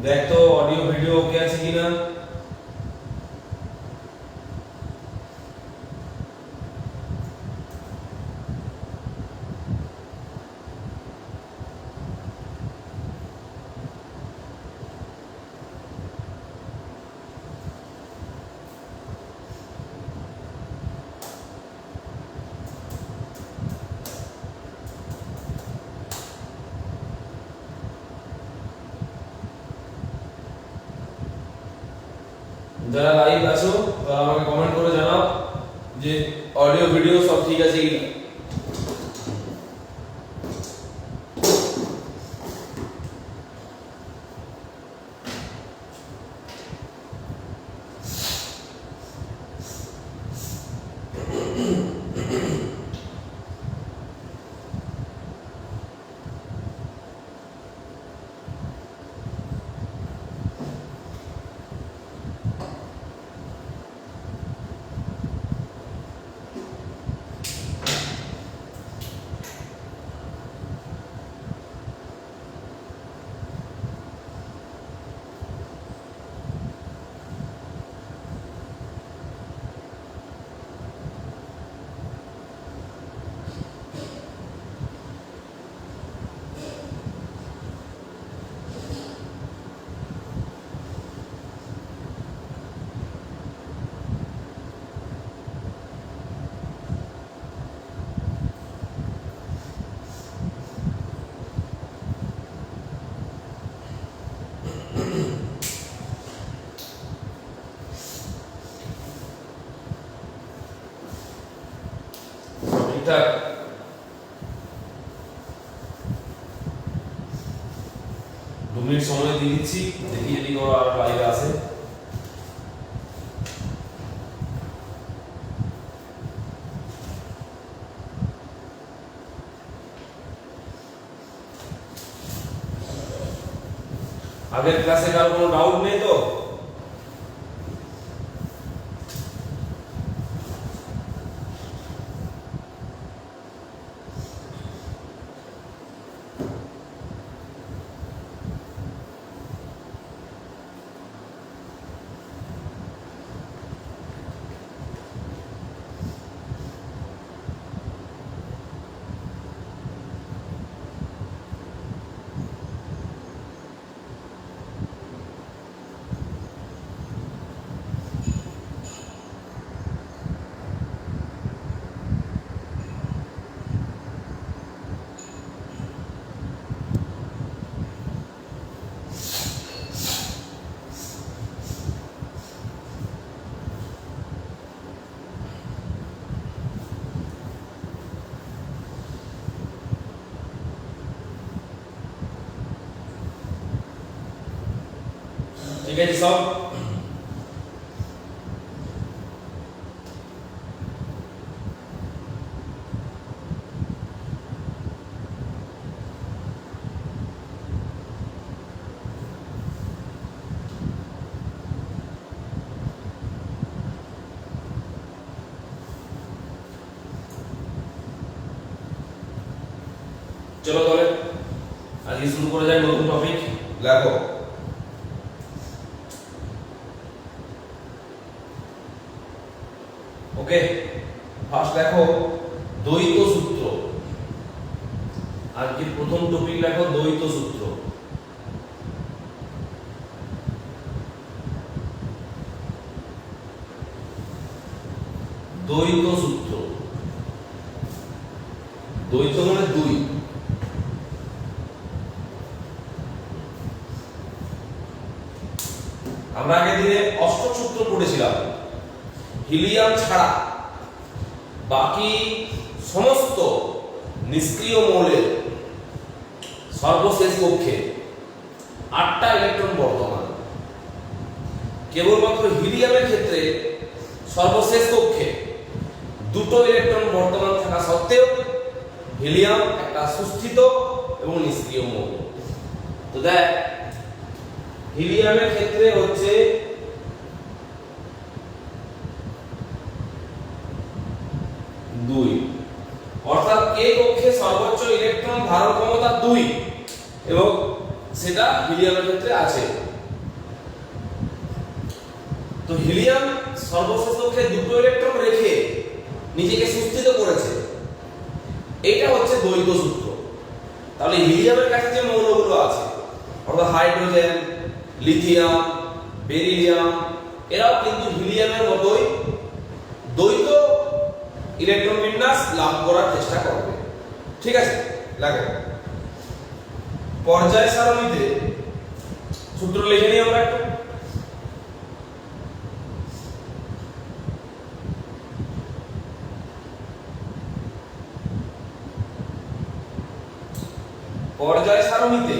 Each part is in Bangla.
দেখ তো অডিও ভিডিও ওকে আছে কিনা। যারা লাইভ আছো তারা আমাকে কমেন্ট করে জানাও যে অডিও ভিডিও সব ঠিক আছে কিনা। ঠিকঠাক। দু মিনিট সময় দিয়ে দিচ্ছি, দেখি যদি কোনো আর লাইভে আসে। আগের ক্লাসে কার কোনো ডাউট নেই তো? ঠিক আছে সব? চলো তাহলে আজকে শুরু করে যাই নতুন টপিক। দেখো ওকে, ফার্স্ট দেখো দ্বৈত সূত্র। আজকে প্রথম টপিক দেখো দ্বৈত সূত্র। দ্বৈত সূত্র, দ্বৈত মানে দুই। আমরা আগের দিনে অষ্টক সূত্র পড়েছিলাম। হিলিয়াম ছাড়া বাকি সমস্ত নিষ্ক্রিয় মৌলের সর্বশেষ কক্ষে 8টা ইলেকট্রন বর্তমান। কেবলমাত্র হিলিয়ামের ক্ষেত্রে সর্বশেষ কক্ষে 2টো ইলেকট্রন বর্তমান থাকা সত্ত্বেও হিলিয়াম একটা সুস্থিত এবং নিষ্ক্রিয় মৌল। তো দেখ হিলিয়ামের ক্ষেত্রে হচ্ছে দুই, অর্থাৎ এ কক্ষে সর্বোচ্চ ইলেকট্রন ধারণ ক্ষমতা 2 এবং সেটা হিলিয়ামের ক্ষেত্রে আছে। হিলিয়াম সর্বশেষ কক্ষে দুটো ইলেকট্রন রেখে নিজেকে সুস্থিত করেছে, এটা হচ্ছে দ্বৈত সূত্র। তাহলে হিলিয়ামের কাছে যে মৌলগুলো আছে অর্থাৎ হাইড্রোজেন, লিথিয়াম, বেরিলিয়াম, এরাও কিন্তু হিলিয়ামের মতোই দ্বৈত ইলেকট্রন বিন্যাস লাভ করার চেষ্টা করবে। ঠিক আছে, লাগে পর্যায় সারণীতে সূত্র লিখে নিই আমরা একটা। পর্যায় সারণীতে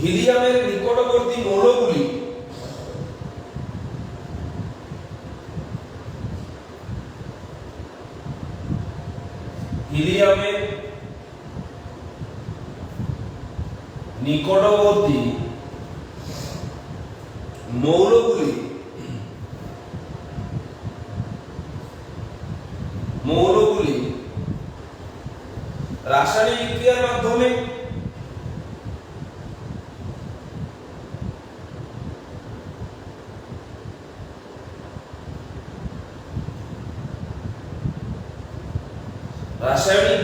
হিলিয়ামের নিকটবর্তী মৌলগুলি হিলিয়ামের নিকটবর্তী মৌলগুলি রাসায়নিক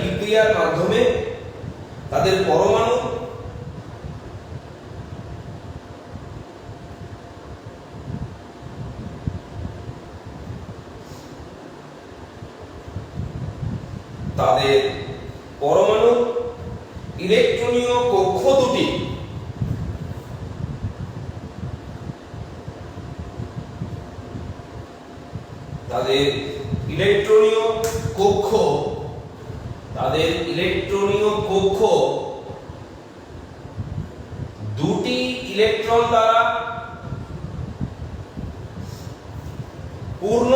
বিক্রিয়ার মাধ্যমে তাদের পরমাণু ইলেকট্রনীয় কক্ষ দুটি দুটি ইলেকট্রন দ্বারা পূর্ণ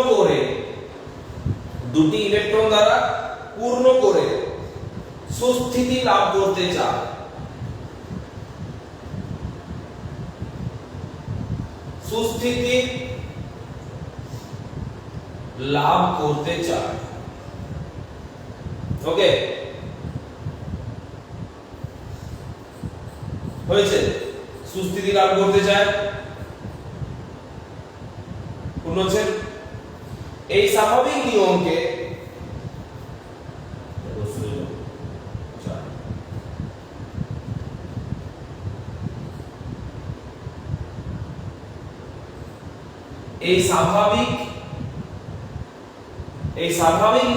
করে দুটি ইলেকট্রন দ্বারা পূর্ণ করে সুস্থিতি লাভ করতে চায়। ওকে, হয়েছে? সুস্থিতি লাভ করতে চায়। পূর্ণ হচ্ছে। এই স্বাভাবিক নিয়মকে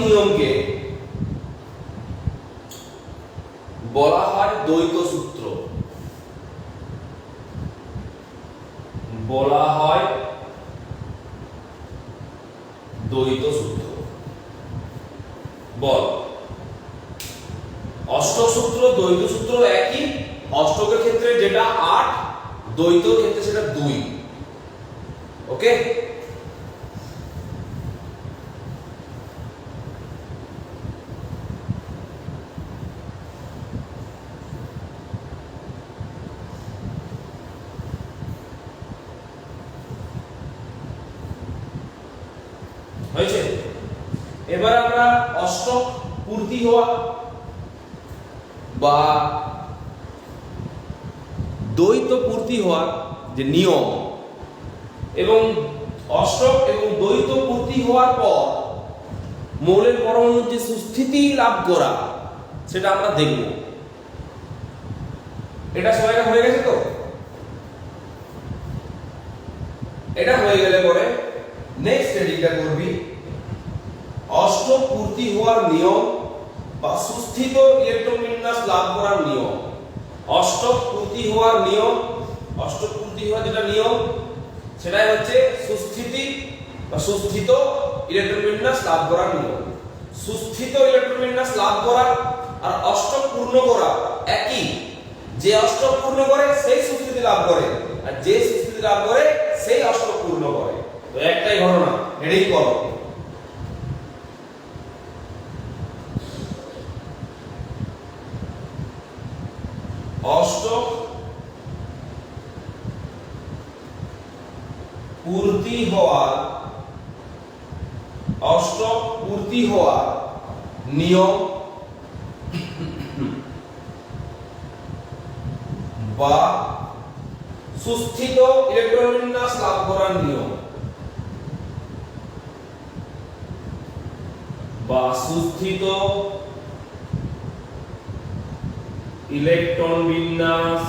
নিয়মকে বলা হয় দ্বৈত সূত্র। বল অষ্টক সূত্র দ্বৈত সূত্র একই। অষ্টকের ক্ষেত্রে যেটা 8, দ্বৈতর ক্ষেত্রে সেটা 2। ওকে, হয়েছে? এবার আমরা অষ্টক পূর্তি হওয়া বা দ্বৈত পূর্তি হওয়ার যে নিয়ম এবং অষ্টক এবং দ্বৈত পূর্তি হওয়ার পর মৌলের পরমাণুর যে সুস্থিতি লাভ করা সেটা আমরা দেখব। এটা সবাইকে হয়ে গেছে তো? এটা হয়ে গেলে পরে নেক্সট এডিটটা করবি অষ্টক পূর্তি হওয়ার নিয়ম বা সুস্থিত ইলেকট্রন বিন্যাস লাভ করার নিয়ম। অষ্টক পূর্তি হওয়ার যেটা নিয়ম সেটাই হচ্ছে সুস্থিতি বা সুস্থিত ইলেকট্রন বিন্যাস লাভ করার নিয়ম। সুস্থিত ইলেকট্রন বিন্যাস লাভ করা আর অষ্টক পূর্ণ করা একই। যে অষ্টক পূর্ণ করে সেই সুস্থিতি লাভ করে, আর যে সুস্থিতি লাভ করে সেই অষ্টক পূর্ণ করে। তো একটাই ঘটনা, এটাই করো। অষ্টক পূর্তি হওয়ার নিয়ম বা সুস্থিত ইলেকট্রন বিন্যাস লাভ করার নিয়ম বা সুস্থিত ইলেকট্রন বিন্যাস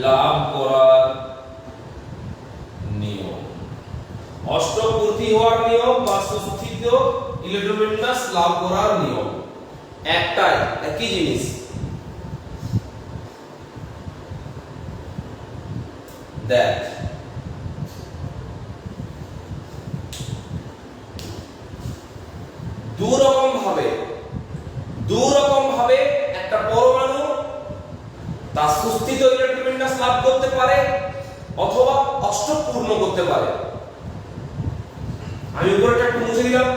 লাভ করার নিয়ম, অষ্টপূর্তি হওয়ার নিয়ম বা সুস্থিত ইলেকট্রন বিন্যাস লাভ করার নিয়ম একই জিনিস। দেখ দুরকম ভাবে একটা পরমাণু তার সুস্থিত ইলেকট্রন বিন্যাস লাভ করতে পারে অথবা অষ্টপূর্ণ করতে পারে। আমি উপরটা একটু মুছে দিলাম।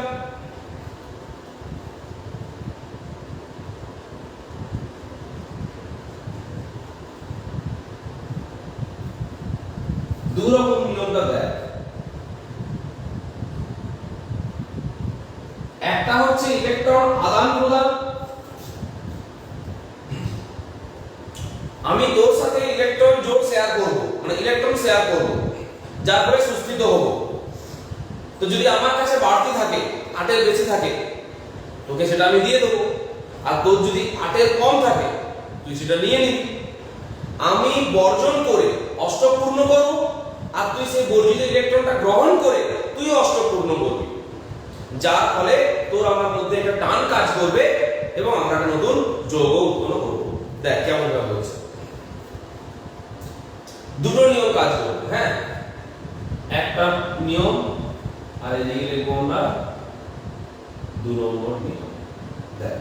দুরকম নিয়মটা দেয়। একটা হচ্ছে ইলেকট্রন আদান প্রদান, আমি তোর সাথে ইলেকট্রন জোড় শেয়ার করব, মানে ইলেকট্রন শেয়ার করব, যার ফলে সুস্থিত হব। তো যদি আমার কাছে বাড়তি থাকে, 8 বেশি থাকে, তোকে সেটা আমি দিয়ে দেবো। আর তোর যদি 8 কম থাকে, তুই সেটা নিয়ে নিবি। আমি বর্জন করে অষ্টপূর্ণ করব, আর তুই সেই বর্জিত ইলেকট্রনটা গ্রহণ করে তুই অষ্টপূর্ণ করবি, যার ফলে তোর আমার মধ্যে একটা টান কাজ করবে এবং আমরা একটা নতুন যৌগ উৎপন্ন করব। দেখ কেমন ভাবে হচ্ছে। দুটো নিয়ম কাজ করবে। হ্যাঁ, একটা নিয়ম আর এদিকে লিখবো আমরা 2 নম্বর নিয়ম। দেখ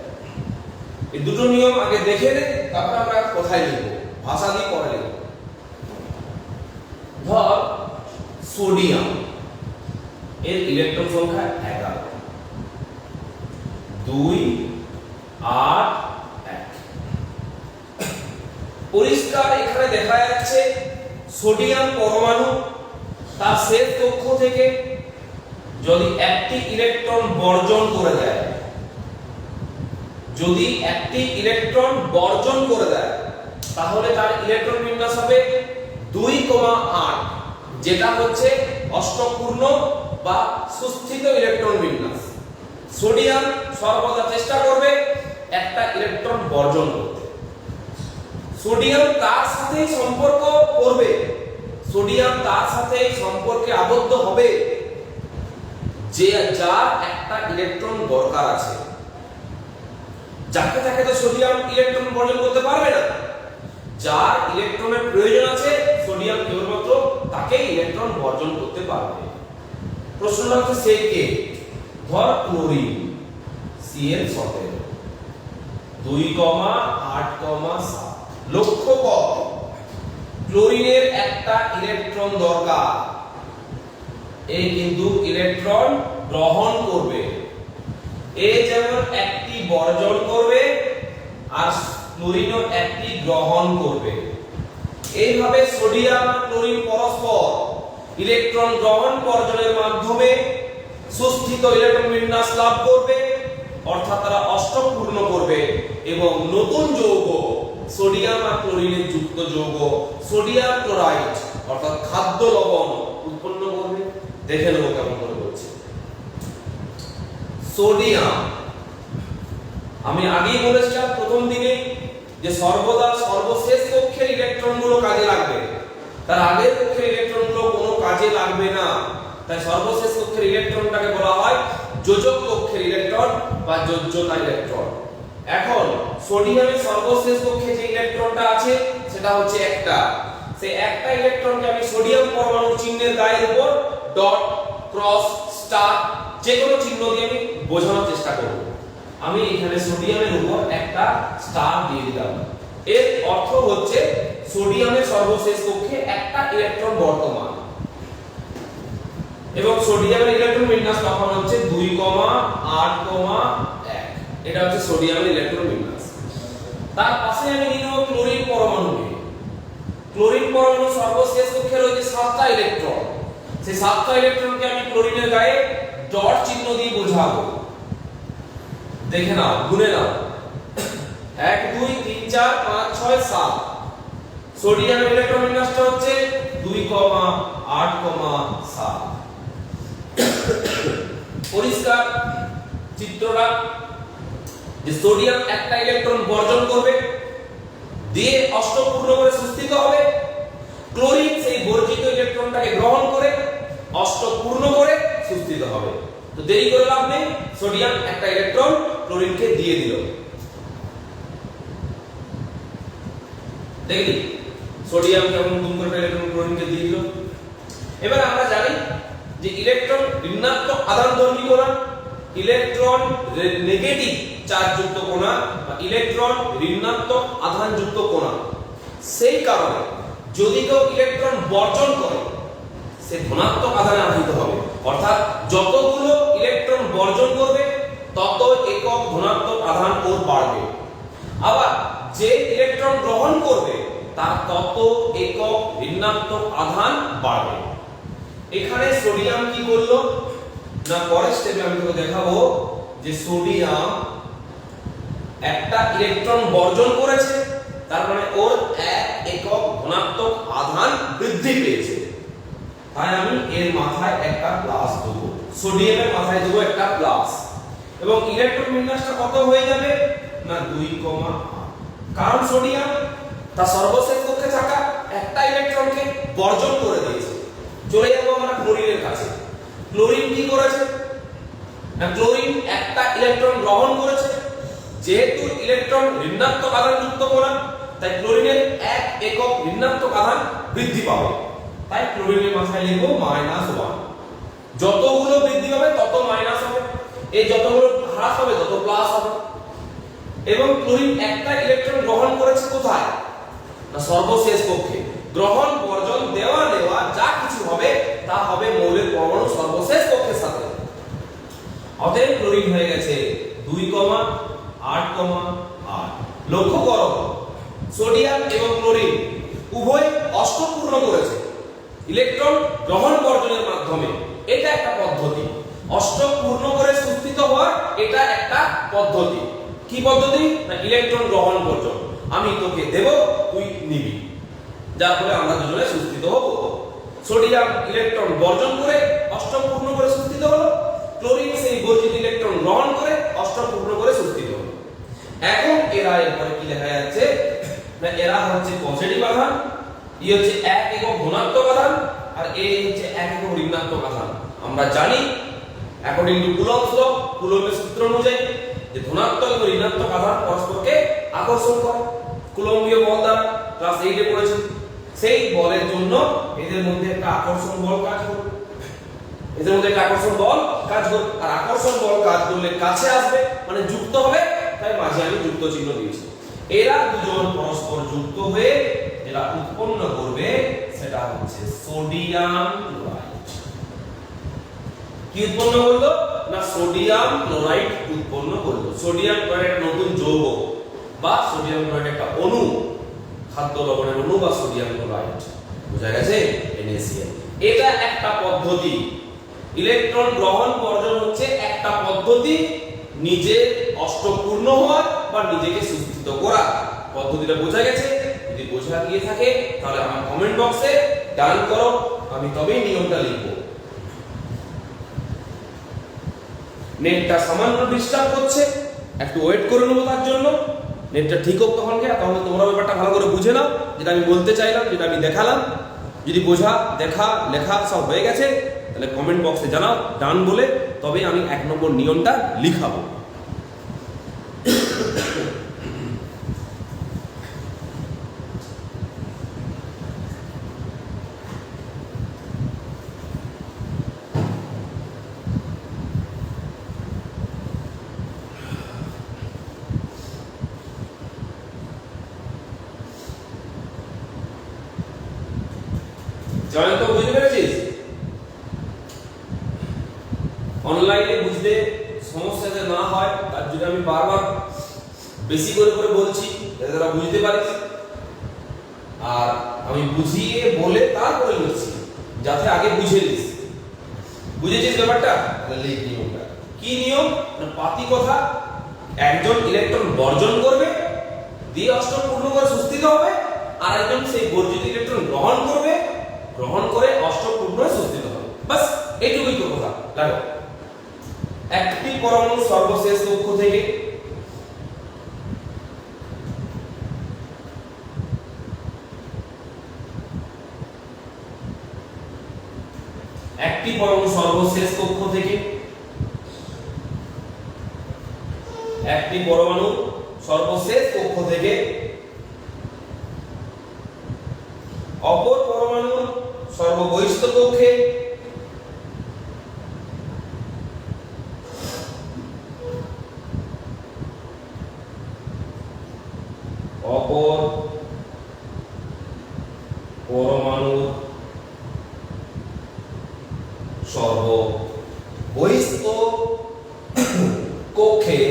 এই দুটো নিয়ম আগে দেখে নে, তারপর আমরা কোথায় লিখবো, ভাষা দিয়ে পরে লিখবো। ধর সোডিয়াম এর ইলেকট্রন সংখ্যা 11, 2 8 1। পরিষ্কার এখানে দেখা যাচ্ছে সোডিয়াম পরমাণু তার শেষ কক্ষ থেকে যদি একটি ইলেকট্রন বর্জন করে দেয়, যদি একটি ইলেকট্রন বর্জন করে দেয়, তাহলে তার ইলেকট্রন বিন্যাস হবে 2,8, যেটা হচ্ছে অষ্টপূর্ণ বা সুস্থিত ইলেকট্রন বিন্যাস। সোডিয়াম সর্বদা চেষ্টা করবে একটা ইলেকট্রন বর্জন করতে। সোডিয়াম তার সাথে সম্পর্ক করবে, সোডিয়াম তার সাথে সম্পর্কে আবদ্ধ হবে যে যার একটা ইলেকট্রন দরকার আছে। যাকে তাকে তো সোডিয়াম ইলেকট্রন বর্জন করতে পারবে না। যার ইলেকট্রনের প্রয়োজন আছে, সোডিয়াম কেবলমাত্র তাকেই ইলেকট্রন বর্জন করতে পারবে। প্রশ্নটা হচ্ছে সে কে? ধর ক্লোরিন Cl17, 2,8,7। লক্ষ্য কর, ক্লোরিনের একটা ইলেকট্রন দরকার, এই কিন্তু ইলেকট্রন গ্রহণ করবে। এ যেমন একটি বর্জন করবে আর ক্লোরিনও একটি গ্রহণ করবে। এইভাবে সোডিয়াম আর ক্লোরিন পরস্পর ইলেকট্রন গ্রহণ বর্জনের মাধ্যমে সুস্থিত ইলেকট্রন বিন্যাস লাভ করবে, অর্থাৎ তারা অষ্টপূর্ণ করবে এবং নতুন যৌগ সোডিয়াম আর ক্লোরিনের যুক্ত যৌগ সোডিয়াম ক্লোরাইড অর্থাৎ খাদ্য লবণ উৎপন্ন করবে। দেখে নেব কেমন করে বলছে। সোডিয়াম, আমি আগেই বলেছিলাম প্রথম দিনে যে সর্বদা সর্বশেষ কক্ষের ইলেকট্রনগুলো কাজে লাগবে, তার আগের কক্ষের ইলেকট্রনগুলো কোনো কাজে লাগবে না। তাই সর্বশেষ কক্ষের ইলেকট্রনটাকে বলা হয় যোজক কক্ষের ইলেকট্রন বা যোজ্যতা ইলেকট্রন। এখন সোডিয়ামের সর্বশেষ কক্ষে যে ইলেকট্রনটা আছে সেটা হচ্ছে একটা। সেই একটা ইলেকট্রনকে আমি সোডিয়াম পরমাণু চিহ্নের গায়ের উপর ডট, ক্রস, স্টার যে কোনো চিহ্ন দিয়ে আমি বোঝানোর চেষ্টা করব। আমি এখানে সোডিয়ামের উপর একটা স্টার দিয়ে দিলাম। এর অর্থ হচ্ছে সোডিয়ামের সর্বশেষ কক্ষে একটা ইলেকট্রন বর্তমান এবং সোডিয়ামের ইলেকট্রন বিন্যাস তখন হচ্ছে 2,8,1। এটা হচ্ছে সোডিয়ামের ইলেকট্রন বিন্যাস। তার পাশে আমি নিয়ে নেব ক্লোরিন পরমাণুকে। ক্লোরিন পরমাণু সর্বশেষ কক্ষে রয়েছে 7টা ইলেকট্রন। সেই 7টা ইলেকট্রনকে আমি ক্লোরিনের গায়ে ডট চিহ্ন দিয়ে বোঝাবো। দেখে নাও, গুনে নাও, 1 2 3 4 5 6 7। সোডিয়াম ইলেকট্রন বিন্যাসটা হচ্ছে 2,8,7। পরিষ্কার চিত্রটা, যে সোডিয়াম একটা ইলেকট্রন বর্জন করবে, দিয়ে অষ্টক পূর্ণ করে সুস্থিত হবে। ক্লোরিন সেই বর্জিত ইলেকট্রনটাকে গ্রহণ করে অষ্টক পূর্ণ করে সুস্থিত হবে। তো দেরি করে লাভ নেই, সোডিয়াম একটা ইলেকট্রন ক্লোরিনকে দিয়ে দিল। দেখলি সোডিয়াম কেমন দুম করে ইলেকট্রন ক্লোরিনকে দিয়ে দিল। এবার আমরা জানি যে ইলেকট্রন ঋণাত্মক আধানধর্মী কণা, ইলেকট্রন নেগেটিভ চার্জযুক্ত কণা বা ইলেকট্রন ঋণাত্মক আধানযুক্ত কণা। সেই কারণে যদি কেউ ইলেকট্রন বর্জন করে সে ধনাত্মক আধানে আহিত হবে, অর্থাৎ যতগুলো ইলেকট্রন বর্জন করবে তত একক ধনাত্মক আধান ওর বাড়বে। আবার যে ইলেকট্রন গ্রহণ করবে তার তত একক ঋণাত্মক আধান বাড়বে। এখানে সোডিয়াম কি করলো না, পরের স্টেপে আমি তোকে দেখাবো যে সোডিয়াম একটা ইলেকট্রন বর্জন করেছে, তার মানে ওর এক একক ধনাত্মক আধান বৃদ্ধি পেয়েছে। তাই আমি এর মাথায় একটা প্লাস দেবো, সোডিয়ামের মাথায় দেবো একটা প্লাস, এবং ইলেকট্রন বিন্যাসটা কত হয়ে যাবে না 2,8। কারণ সোডিয়াম তার সর্বশেষ কক্ষে থাকা একটা ইলেকট্রনকে বর্জন করে দিয়েছে। চলে যাবো আমরা ক্লোরিনের কাছে। ক্লোরিন কি করেছে না, ক্লোরিন একটা ইলেকট্রন গ্রহণ করেছে। যেহেতু ইলেকট্রন ঋণাত্মক আধানযুক্ত কণা, তাই ক্লোরিনের এক একক ঋণাত্মক আধান বৃদ্ধি পাবে। তাই ক্লোরিনের মাথায় লিখব -1। যতগুলো বৃদ্ধি পাবে তত মাইনাস হবে, এই যতগুলো হ্রাস হবে তত প্লাস হবে। এবং ক্লোরিন একটা ইলেকট্রন গ্রহণ করেছে কোথায় না সর্বশেষ কক্ষে। গ্রহণ বর্জন দেওয়া নেওয়া যা কিছু হবে তা হবে মৌলের পরমাণু সর্বশেষ কক্ষের সাথে। অতএব ক্লোরিন হয়ে গেছে 2,8,8। লক্ষ্য করো সোডিয়াম এবং ক্লোরিন উভয় অষ্টক পূর্ণ করেছে ইলেকট্রন গ্রহণ বর্জনের মাধ্যমে। এটা একটা পদ্ধতি, অষ্টক পূর্ণ করে সুস্থিত হওয়ার এটা একটা পদ্ধতি। কি পদ্ধতি না ইলেকট্রন গ্রহণ বর্জন। আমি তোকে দেব, তুই নিবি, যার ফলে আমরা দুজনে সুস্থিত হব। সোডিয়াম ইলেকট্রন বর্জন করে অষ্টক পূর্ণ করে সুস্থিত হলো, ক্লোরিন সেই বর্জিত ইলেকট্রন গ্রহণ করে অষ্টক পূর্ণ করে সুস্থিত হলো। এখন এরা এরপরে কি লেখা যাচ্ছে না এরা হচ্ছে পজিটিভ আধান, ই হচ্ছে এক একক ধনাত্মক আধান, আর এ হচ্ছে এক একক ঋণাত্মক আধান। আমরা জানি অ্যাকর্ডিং টু কুলম্বস ল, কুলম্বের সূত্র অনুযায়ী যে ধনাত্মক এবং ঋণাত্মক আধান পরস্পরকে আকর্ষণ করে কুলম্বীয় বল দ্বারা, ক্লাস 8 এ পড়েছি। সেই বলের জন্য এদের মধ্যে একটা আকর্ষণ বল কাজ করবে, এদের মধ্যে একটা আকর্ষণ বল কাজ করবে। আর আকর্ষণ বল কাজ করলে কাছে আসবে মানে যুক্ত হবে, তাই মাঝে আমি যুক্ত চিহ্ন দিয়েছি। এরা দুজন পরস্পর যুক্ত হয়ে যেটা উৎপন্ন করবে সেটা হচ্ছে সোডিয়াম ক্লোরাইড। কি উৎপন্ন করলো না সোডিয়াম ক্লোরাইড উৎপন্ন করলো। সোডিয়াম ক্লোরাইড একটা নতুন যৌগ বা সোডিয়াম ক্লোরাইড একটা অণু, খাদ্য লবণের অণু বা সোডিয়াম ক্লোরাইড, বুঝা গেছে NaCl। এটা একটা পদ্ধতি, ইলেকট্রন গ্রহণ বর্জন হচ্ছে একটা পদ্ধতি নিজে অষ্টক পূর্ণ হওয়ার বা নিজেকে সুস্থিত করা। পদ্ধতিটা বোঝা গেছে? যদি বোঝা গিয়ে থাকে তাহলে আমার কমেন্ট বক্সে ডান করো, আমি তবেই নিয়মটা লিখব। নেটটা সামান্য ডিস্টার্ব করছে, একটু ওয়েট করে নেবো তার জন্য। নেটটা ঠিক হোক তখনকে, তাহলে তোমরা ব্যাপারটা ভালো করে বুঝে নাও যেটা আমি বলতে চাইলাম, যেটা আমি দেখালাম। যদি বোঝা দেখা লেখা সব হয়ে গেছে তাহলে কমেন্ট বক্সে জানাও ডান বলে, তবে আমি 1 নম্বর নিয়মটা লিখাবো। জয়ন্ত বুঝতে পেরেছিস? অনলাইনে বুঝতে সমস্যা যাতে না হয় তার জন্য আমি বারবার বেশি করে করে বলছি যাতে তারা বুঝতে পারিস। আর আমি বুঝিয়ে বলে তারপরে লিখছি যাতে আগে বুঝে নিস। বুঝেছিস ব্যাপারটা? তাহলে লিখ নিয়মটা। কি নিয়ম না পাতি কথা একজন ইলেকট্রন বর্জন করবে, দিয়ে অষ্টক পূর্ণ করে সুস্থিত হবে, আর একজন সেই বর্জিত ইলেকট্রন গ্রহণ করবে, গ্রহণ করে অষ্টক পূর্ণ হয়ে সুস্থিত হবে। বাস এইটুকুই তো কথা। লাগো একটি পরমাণু সর্বশেষ কক্ষ থেকে একটি পরমাণু সর্বশেষ কক্ষ থেকে একটি পরমাণু সর্বশেষ কক্ষ থেকে অপর পরমাণুর সর্ববহিষ্ঠ কক্ষে অপর পরমাণুর সর্ববহিষ্ঠ কক্ষে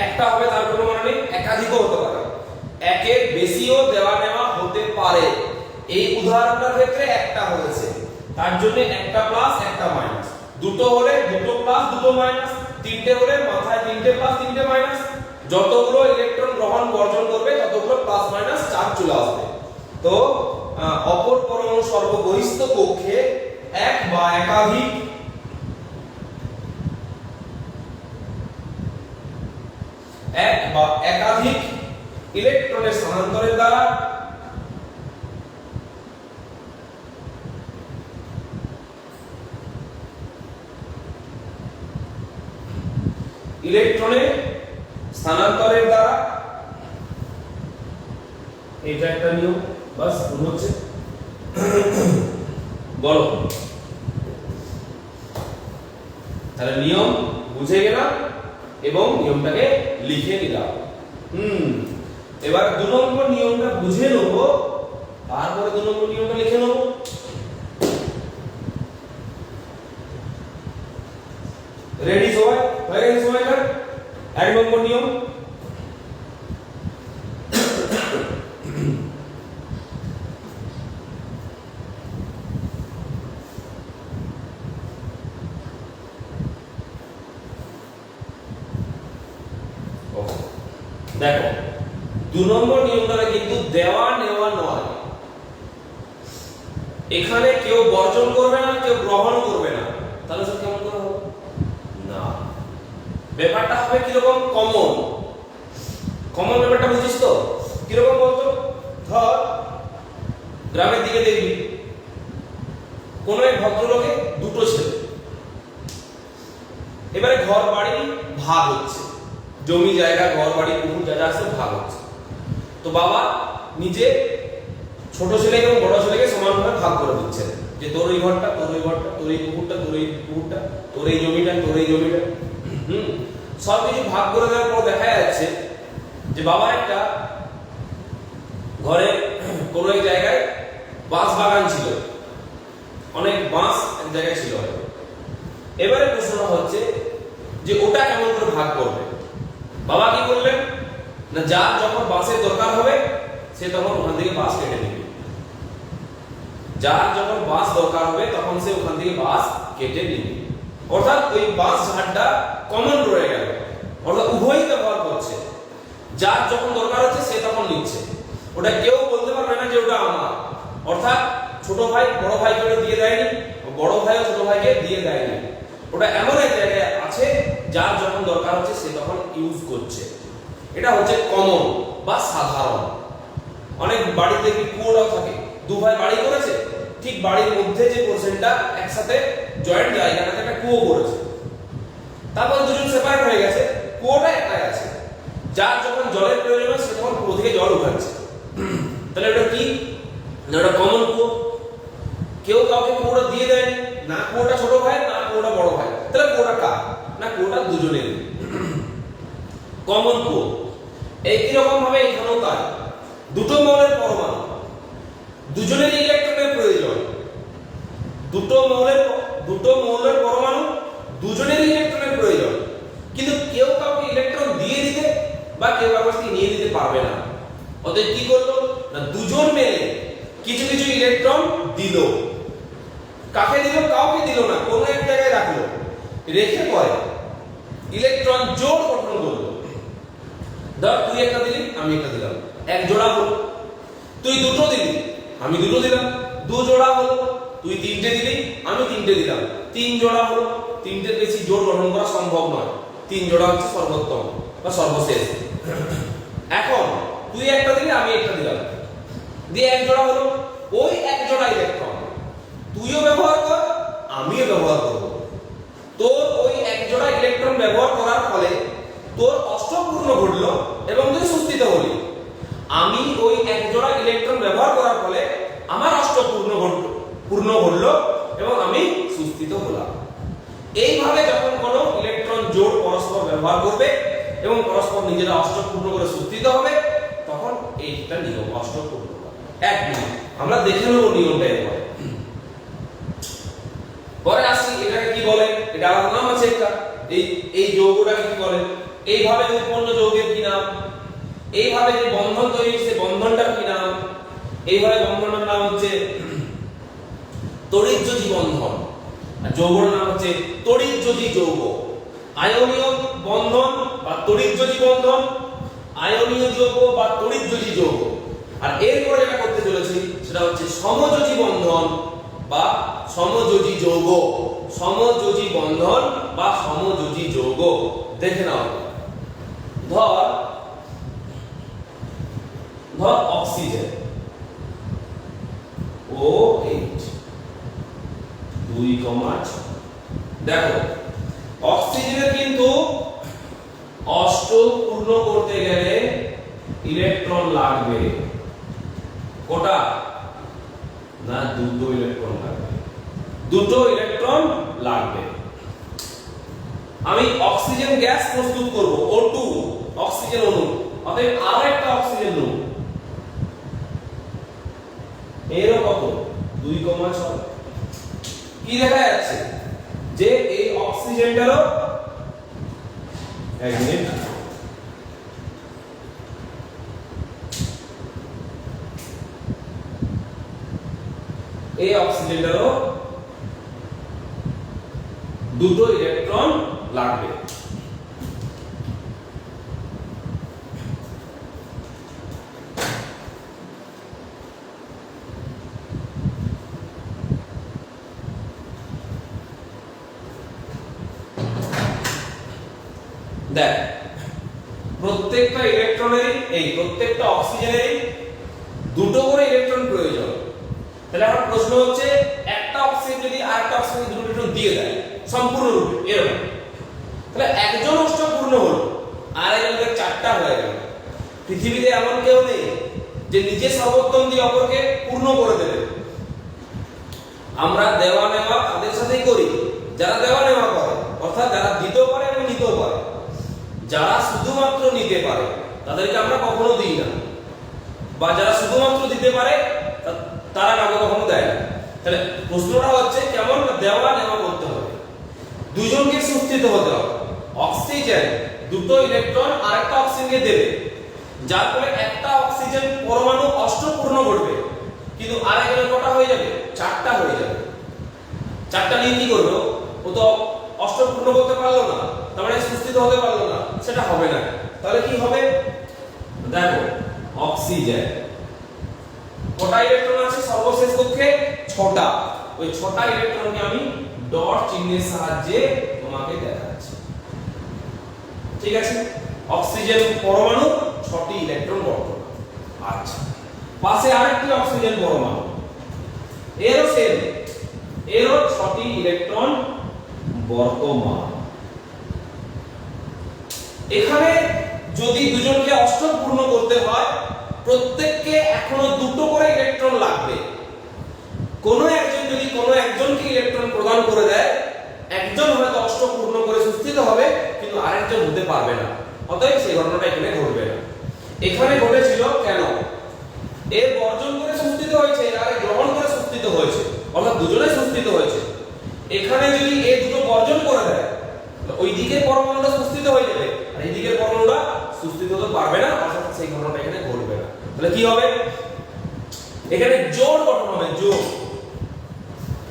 একটা হবে, তার কোনো মানে নেই, একাধিকও হতে পারে, একের বেশিও দেওয়া নেওয়া হতে পারে। এই উদাহরণটার ক্ষেত্রে একটা হয়েছে, তার জন্য একটা প্লাস একটা মাইনাস, দুটো হলে দুটো প্লাস দুটো মাইনাস, তিনটে হলে মাথায় তিনটে প্লাস তিনটে মাইনাস, যতগুলো ইলেকট্রন গ্রহণ বর্জন করবে ততগুলো প্লাস মাইনাস চার্জ চলে আসবে। তো অপর পরমাণু সর্ববহিষ্ঠ কক্ষে এক বা একাধিক ইলেকট্রনের স্থানান্তরের দ্বারা এটা একটা নিয়ম। বাস ভুল হচ্ছে বলো, তাহলে নিয়ম বুঝে গেলাম এবং নিয়মটাকে লিখে নিলাম। এবার 2 নম্বর নিয়মটা বুঝে নেব, তারপরে 2 নম্বর নিয়মটা লিখে নেব। রেডি সবাই? হয়ে গেছে সবাইকার? 1 নম্বর নিয়ম, দেখো 2 নম্বর নিয়মটা কিন্তু দেওয়া নেওয়া নয়। এখানে কেউ বর্জন করবে না, কেউ গ্রহণ করবে না, তাহলে সব কেমন করে হবে? না, ব্যাপারটা হবে কিরকম? কমন। কমন ব্যাপারটা বুঝিস তো? কিরকম বলতো? ধর গ্রামের দিকে দেখবি কোন এক ভদ্রলোকে দুটো ছেলে, এবারে ঘর বাড়ি ভাগ হচ্ছে, জমি জায়গা ঘর বাড়ি পুকুর যা যা আছে ভাগ হচ্ছে। তো বাবা নিজে ছোট ছেলেকে এবং বড় ছেলেকে সমানভাবে ভাগ করে দিচ্ছেন, যে তোর এই ঘরটা, তোর এই ঘরটা, তোর এই পুকুরটা, তোর এই পুকুরটা, তোর এই জমিটা, তোর এই জমিটা, সব কিছু ভাগ করে দেওয়ার পর দেখা যাচ্ছে যে বাবা একটা ঘরে কোনো এক জায়গায় বাঁশ বাগান ছিল, অনেক বাঁশ এক জায়গায় ছিল। এবারে প্রশ্নটা হচ্ছে যে ওটা কেমন করে ভাগ করবে? বাবা কি করলেন না, যার যখন বাঁশের দরকার হবে সে তখন ওখান থেকে বাঁশ কেটে নেবে, যার যখন বাঁশ দরকার হবে তখন সে ওখান থেকে বাঁশ কেটে নেবে। অর্থাৎ ওই বাঁশ ঝাড়টা কমন রয়ে গেল, অর্থাৎ উভয়ই ব্যবহার করছে। যার যখন দরকার হচ্ছে সে তখন নিচ্ছে, ওটা কেউ বলতে পারবে না যে ওটা আমার। অর্থাৎ ছোট ভাই বড় ভাইকে ওটা দিয়ে দেয়নি, বড় ভাইও ছোট ভাইকে দিয়ে দেয়নি, ওটা এমন এক জায়গায় আছে যার যখন দরকার হচ্ছে সে তখন ইউজ করছে। এটা হচ্ছে কমন বা সাধারণ। অনেক বাড়িতে কি কুয়োটাও থাকে, 2 ভাই বাড়ি করেছে, ঠিক বাড়ির মধ্যে যে পোরশনটা একসাথে জয়েন্ট জায়গাটাতে একটা কুয়ো করেছে, তারপর দুজন সেপারেট হয়ে গেছে, কুয়োটা একটাই আছে, যার যখন জলের প্রয়োজন হয় সে তখন কুয়ো থেকে জল উঠাচ্ছে। তাহলে এটা কি না, এটা কমন কুয়ো। কেউ কাউকে কুয়োটা দিয়ে দেয়নি, না কুয়োটা ছোট ভাই না কুয়োটা বড় ভাই, তাহলে কুয়োটা কার না, কুয়োটা দুজনের কমন কুয়ো। একই রকম ভাবে এখানেও তাই, দুটো মৌলের পরমাণু, দুজনের ইলেকট্রনের প্রয়োজন, দুটো মৌলের পরমাণু দুজনের ইলেকট্রনের প্রয়োজন, কিন্তু কেউ কাউকে ইলেকট্রন দিয়ে দিতে বা কেউ কাউকে নিয়ে দিতে পারবে না। অতএব কি করলো না, দুজন মিলে কিছু কিছু ইলেকট্রন দিল। কাকে দিল? কাউকে দিল না, কোনো এক জায়গায় রাখলো, রেখে পরে ইলেকট্রন জোড় গঠন করলো। ধর তুই একটা দিলি, আমি একটা দিলাম, এক জোড়া হলো। তুই দুটো দিলি, আমি দুটো দিলাম, দু জোড়া হলো। তুই তিনটে দিলি, আমি তিনটে দিলাম, তিন জোড়া হলো। তিনটের বেশি জোড় গঠন করা সম্ভব নয়, তিন জোড়া হচ্ছে সর্বোত্তম বা সর্বশেষ। এখন তুই একটা দিলি, আমি একটা দিলাম, দিয়ে এক জোড়া হলো। ওই এক জোড়া ইলেকট্রন তুইও ব্যবহার কর, আমিও ব্যবহার করব। তোর ওই এক জোড়া ইলেকট্রন ব্যবহার করার ফলে তোর অষ্টপূর্ণ ঘটলো এবং তুই সুস্থিত হলি। আমি ওই এক জোড়া ইলেকট্রন ব্যবহার করার ফলে আমার অষ্টপূর্ণ ঘটলো এবং আমি সুস্থিত হলাম। এইভাবে যখন কোনো ইলেকট্রন জোড় পরস্পর ব্যবহার করবে এবং পরস্পর নিজেরা অষ্টপূর্ণ করে সুস্থিত হবে, তখন এইটা নিয়ম অষ্টপূর্ণ। এক মিনিট আমরা দেখে নেব নিয়মটা এরপরে। পরে আসি এটাকে কি বলে, এটা আলাদা নাম আছে একটা। এই যৌগটাকে কি বলে, এইভাবে উৎপন্ন যৌগের কি নাম, এইভাবে যে বন্ধন তৈরি হচ্ছে বন্ধনটার কি নাম, এইভাবে বন্ধনটার নাম হচ্ছে তড়িৎযোজী বন্ধন, আর যৌগের নাম হচ্ছে তড়িৎযোজী যৌগ। আয়নীয় বন্ধন বা তড়িৎযোজী বন্ধন, আয়নীয় যৌগ বা তড়িৎযোজী যৌগ। আর এরপরে যেটা করতে চলেছি সেটা হচ্ছে সমযোজী বন্ধন বা সমযোজী যৌগ। সমযোজী বন্ধন বা সমযোজী যৌগ দেখে নাও। ধর অক্সিজেন OH 2,6। দেখো অক্সিজেনের কিন্তু অষ্টপূর্ণ করতে গেলে ইলেকট্রন লাগবে কটা না, দুটো ইলেকট্রন লাগবে, দুটো ইলেকট্রন লাগবে। আমি অক্সিজেন গ্যাস প্রস্তুত করব O2 অক্সিজেন অণু, অতএব আরো একটা অক্সিজেন অণু, এরও কত 2,6। কি দেখা যাচ্ছে যে এই অক্সিজেনটারও এক মিনিট, এই অক্সিজেনটারও দুটো ইলেকট্রন লাগবে। দেখ প্রত্যেকটা ইলেকট্রনেরই প্রত্যেকটা অক্সিজেনেরই দুটো করে ইলেকট্রন প্রয়োজন। তাহলে আমার প্রশ্ন হচ্ছে একটা অক্সিজেন যদি আরেকটা অক্সিজেন দুটো ইলেকট্রন দিয়ে দেয় সম্পূর্ণরূপে এরকম, তাহলে একজন অষ্টপূর্ণ হলো আর একজনের চারটা হয়ে গেল। পৃথিবীতে এমন কেউ নেই যে নিজে সর্বোত্তম দিয়ে অপরকে পূর্ণ করে দেবে। আমরা দেওয়া নেওয়া তাদের সাথেই করি যারা দেওয়া নেওয়া করে, অর্থাৎ যারা দিতেও পারে এবং নিতেও পারে। যারা শুধুমাত্র নিতে পারে তাদেরকে আমরা কখনো দিই না, বা যারা শুধুমাত্র দিতে পারে তারা কাউকে কখনো দেয় না। তাহলে প্রশ্নটা হচ্ছে কেমন দেওয়া নেওয়া করতে হবে, দুজনকে সুস্থিত হতে হবে। অক্সিজেন দুটো ইলেকট্রন আরেকটা অক্সিজেনকে দেবে, যার ফলে একটা অক্সিজেন পরমাণু অষ্টপূর্ণ ঘটবে, কিন্তু আরেকজনের কটা হয়ে যাবে, চারটা হয়ে যাবে। চারটা নিয়ে কি করবে, ও তো অষ্টপূর্ণ করতে পারলো না, তার মানে সুস্থিত হতে পারলো না, সেটা হবে না। তাহলে কি হবে, দেখো অক্সিজেন কটা ইলেকট্রন আছে সর্বশেষ কক্ষে, 6টা। ওই 6টা ইলেকট্রনকে আমি ডট চিহ্নের সাহায্যে তোমাকে দেখাচ্ছি, ঠিক আছে। অক্সিজেন পরমাণু 6টি ইলেকট্রন বর্তমান। আচ্ছা, পাশে আরেকটি অক্সিজেন পরমাণু, এরও সেম, এরও 6টি ইলেকট্রন বর্তমান। এখানে যদি দুজনকে অষ্টপূর্ণ করতে হয় প্রত্যেককে এখনো দুটো করে ইলেকট্রন লাগবে। কোনো একজন যদি কোনো একজনকে ইলেকট্রন প্রদান করে দেয়, একজন হয়তো অষ্টপূর্ণ করে সুস্থিত হবে কিন্তু আরেকজন হতে পারবে না, অতএব সেই ঘটনাটা এখানে ঘটবে না। এখানে ঘটেছিল কেন, এর বর্জন করে সুস্থিত হয়েছে, এর আগে গ্রহণ করে সুস্থিত হয়েছে, অর্থাৎ দুজনে সুস্থিত হয়েছে। এখানে যদি এ দুটো বর্জন করে দেয় ওই দিকের পরমাণুটা সুস্থিত হয়ে যাবে আর এই দিকের পরমাণুটা সুস্থিত হতে পারবে না, অর্থাৎ সেই ঘটনাটা এখানে ঘটবে না। তাহলে কি হবে, এখানে জোড় গঠন হবে, জোড়,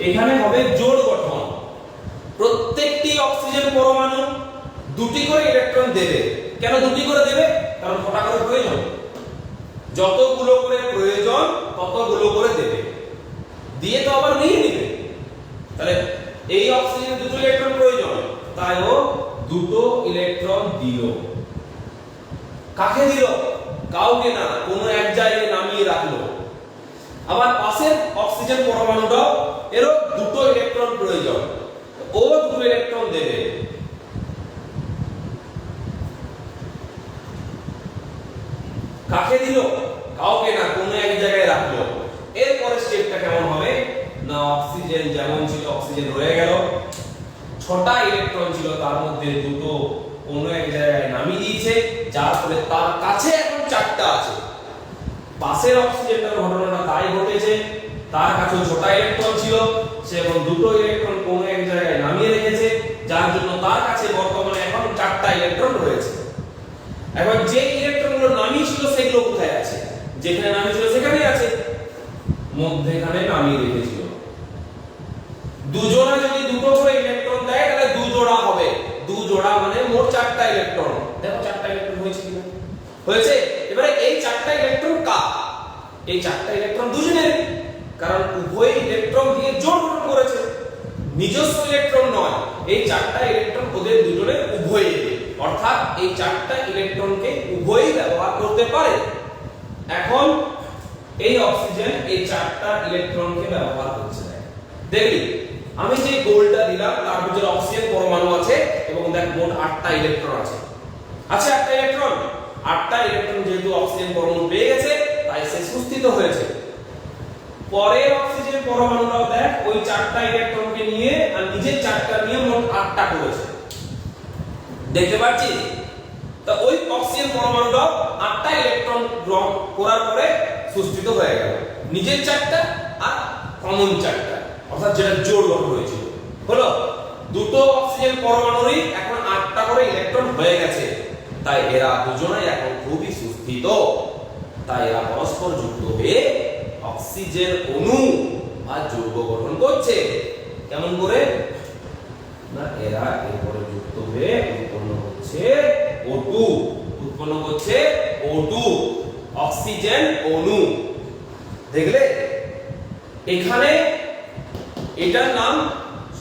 এখানে হবে জোড় গঠন। প্রত্যেকটি অক্সিজেন পরমাণু দুটি করে ইলেকট্রন দেবে। কেন দুটি করে দেবে? কারণ কটা করে প্রয়োজন, যতগুলো করে প্রয়োজন ততগুলো করে দেবে, দিয়ে তো আবার নিয়ে নেবে। তাহলে এই অক্সিজেন দুটো ইলেকট্রন প্রয়োজন, তাই ও দুটো ইলেকট্রন দিল। কাকে দিল? কাউকে না, কোনো এক জায়গায় নামিয়ে রাখলো। আবার পাশের অক্সিজেন পরমাণুটাও এরও দুটো ইলেকট্রন প্রয়োজন, ও দুটো ইলেকট্রন দেবে। কাকে দিল? কাউকে না, কোনো এক জায়গায় রাখলো। এরপরে স্টেপটা কেমন হবে না, অক্সিজেন যেমন ছিল অক্সিজেন রয়ে গেল, 6টা ইলেকট্রন ছিল তার মধ্যে দুটো কোনো এক জায়গায় নামিয়ে দিয়েছে, যার ফলে তার কাছে এখন 4টা আছে। পাশের অক্সিজেনটার ঘটনাটা তাই ঘটেছে, তার কাছে 6টা ইলেকট্রন ছিল, সে এখন দুটো ইলেকট্রন কোনো এক জায়গায় নামিয়ে রেখেছে, যার জন্য তার কাছে বর্তমানে এখন 4টা ইলেকট্রন রয়েছে। এখন যে ইলেকট্রনগুলো নামিয়ে ছিল সেগুলো কোথায় আছে? যেখানে নামিয়ে ছিল সেখানেই আছে, মধ্যেখানে নামিয়ে রেখেছিল। দুজোড়া যদি দুটো করে ইলেকট্রন দেয় তাহলে দু জোড়া হবে, দু জোড়া মানে মোট 4টা ইলেকট্রন। দেখো 4টা ইলেকট্রন হয়েছে কিনা? হয়েছে। এবারে এই 4টা ইলেকট্রন কার? এই 4টা ইলেকট্রন দুজনের, কারণ উভয় ইলেকট্রন দিয়ে জোড় গঠন করেছে, নিজস্ব ইলেকট্রন নয়। এই 4টা ইলেকট্রন ওদের দুজনের উভয়ের, অর্থাৎ এই 4টা ইলেকট্রনকে উভয়ই ব্যবহার করতে পারে। এখন এই অক্সিজেন এই 4টা ইলেকট্রনকে ব্যবহার করছে। দেখি আমি যে গোলটা দিলাম তার ভিতরে অক্সিজেন পরমাণু আছে এবং দেখ মোট 8টা ইলেকট্রন আছে। আছে 8টা ইলেকট্রন। 8টা ইলেকট্রন যেহেতু অক্সিজেন পরমাণু পেয়ে গেছে তাই সে সুস্থিত হয়েছে। পরে অক্সিজেন পরমাণুটাও দেখ ওই 4টা ইলেকট্রনকে নিয়ে আর নিজের 4টা নিয়ে মোট 8টা করেছে। দেখতে পাচ্ছিস? তো ওই অক্সিজেন পরমাণুটাও 8টা ইলেকট্রন গ্রহণ করার পরে সুস্থিত হয়ে গেল, নিজের 4টা আর কমন 4টা, অর্থাৎ যেটা জোড় গঠন হয়েছিল। হলো দুটো অক্সিজেন পরমাণুরই এখন 8টা করে ইলেকট্রন হয়ে গেছে, তাই এরা দুজনেই এখন খুবই সুস্থিত। তাই এরা পরস্পর যুক্ত হয়ে অক্সিজেন অণু বা যৌগ গঠন করছে। কেমন করে না, এরা এরপরে যুক্ত হয়ে উৎপন্ন হচ্ছে O2, উৎপন্ন হচ্ছে O2 অক্সিজেন অণু। দেখলে এখানে এটার নাম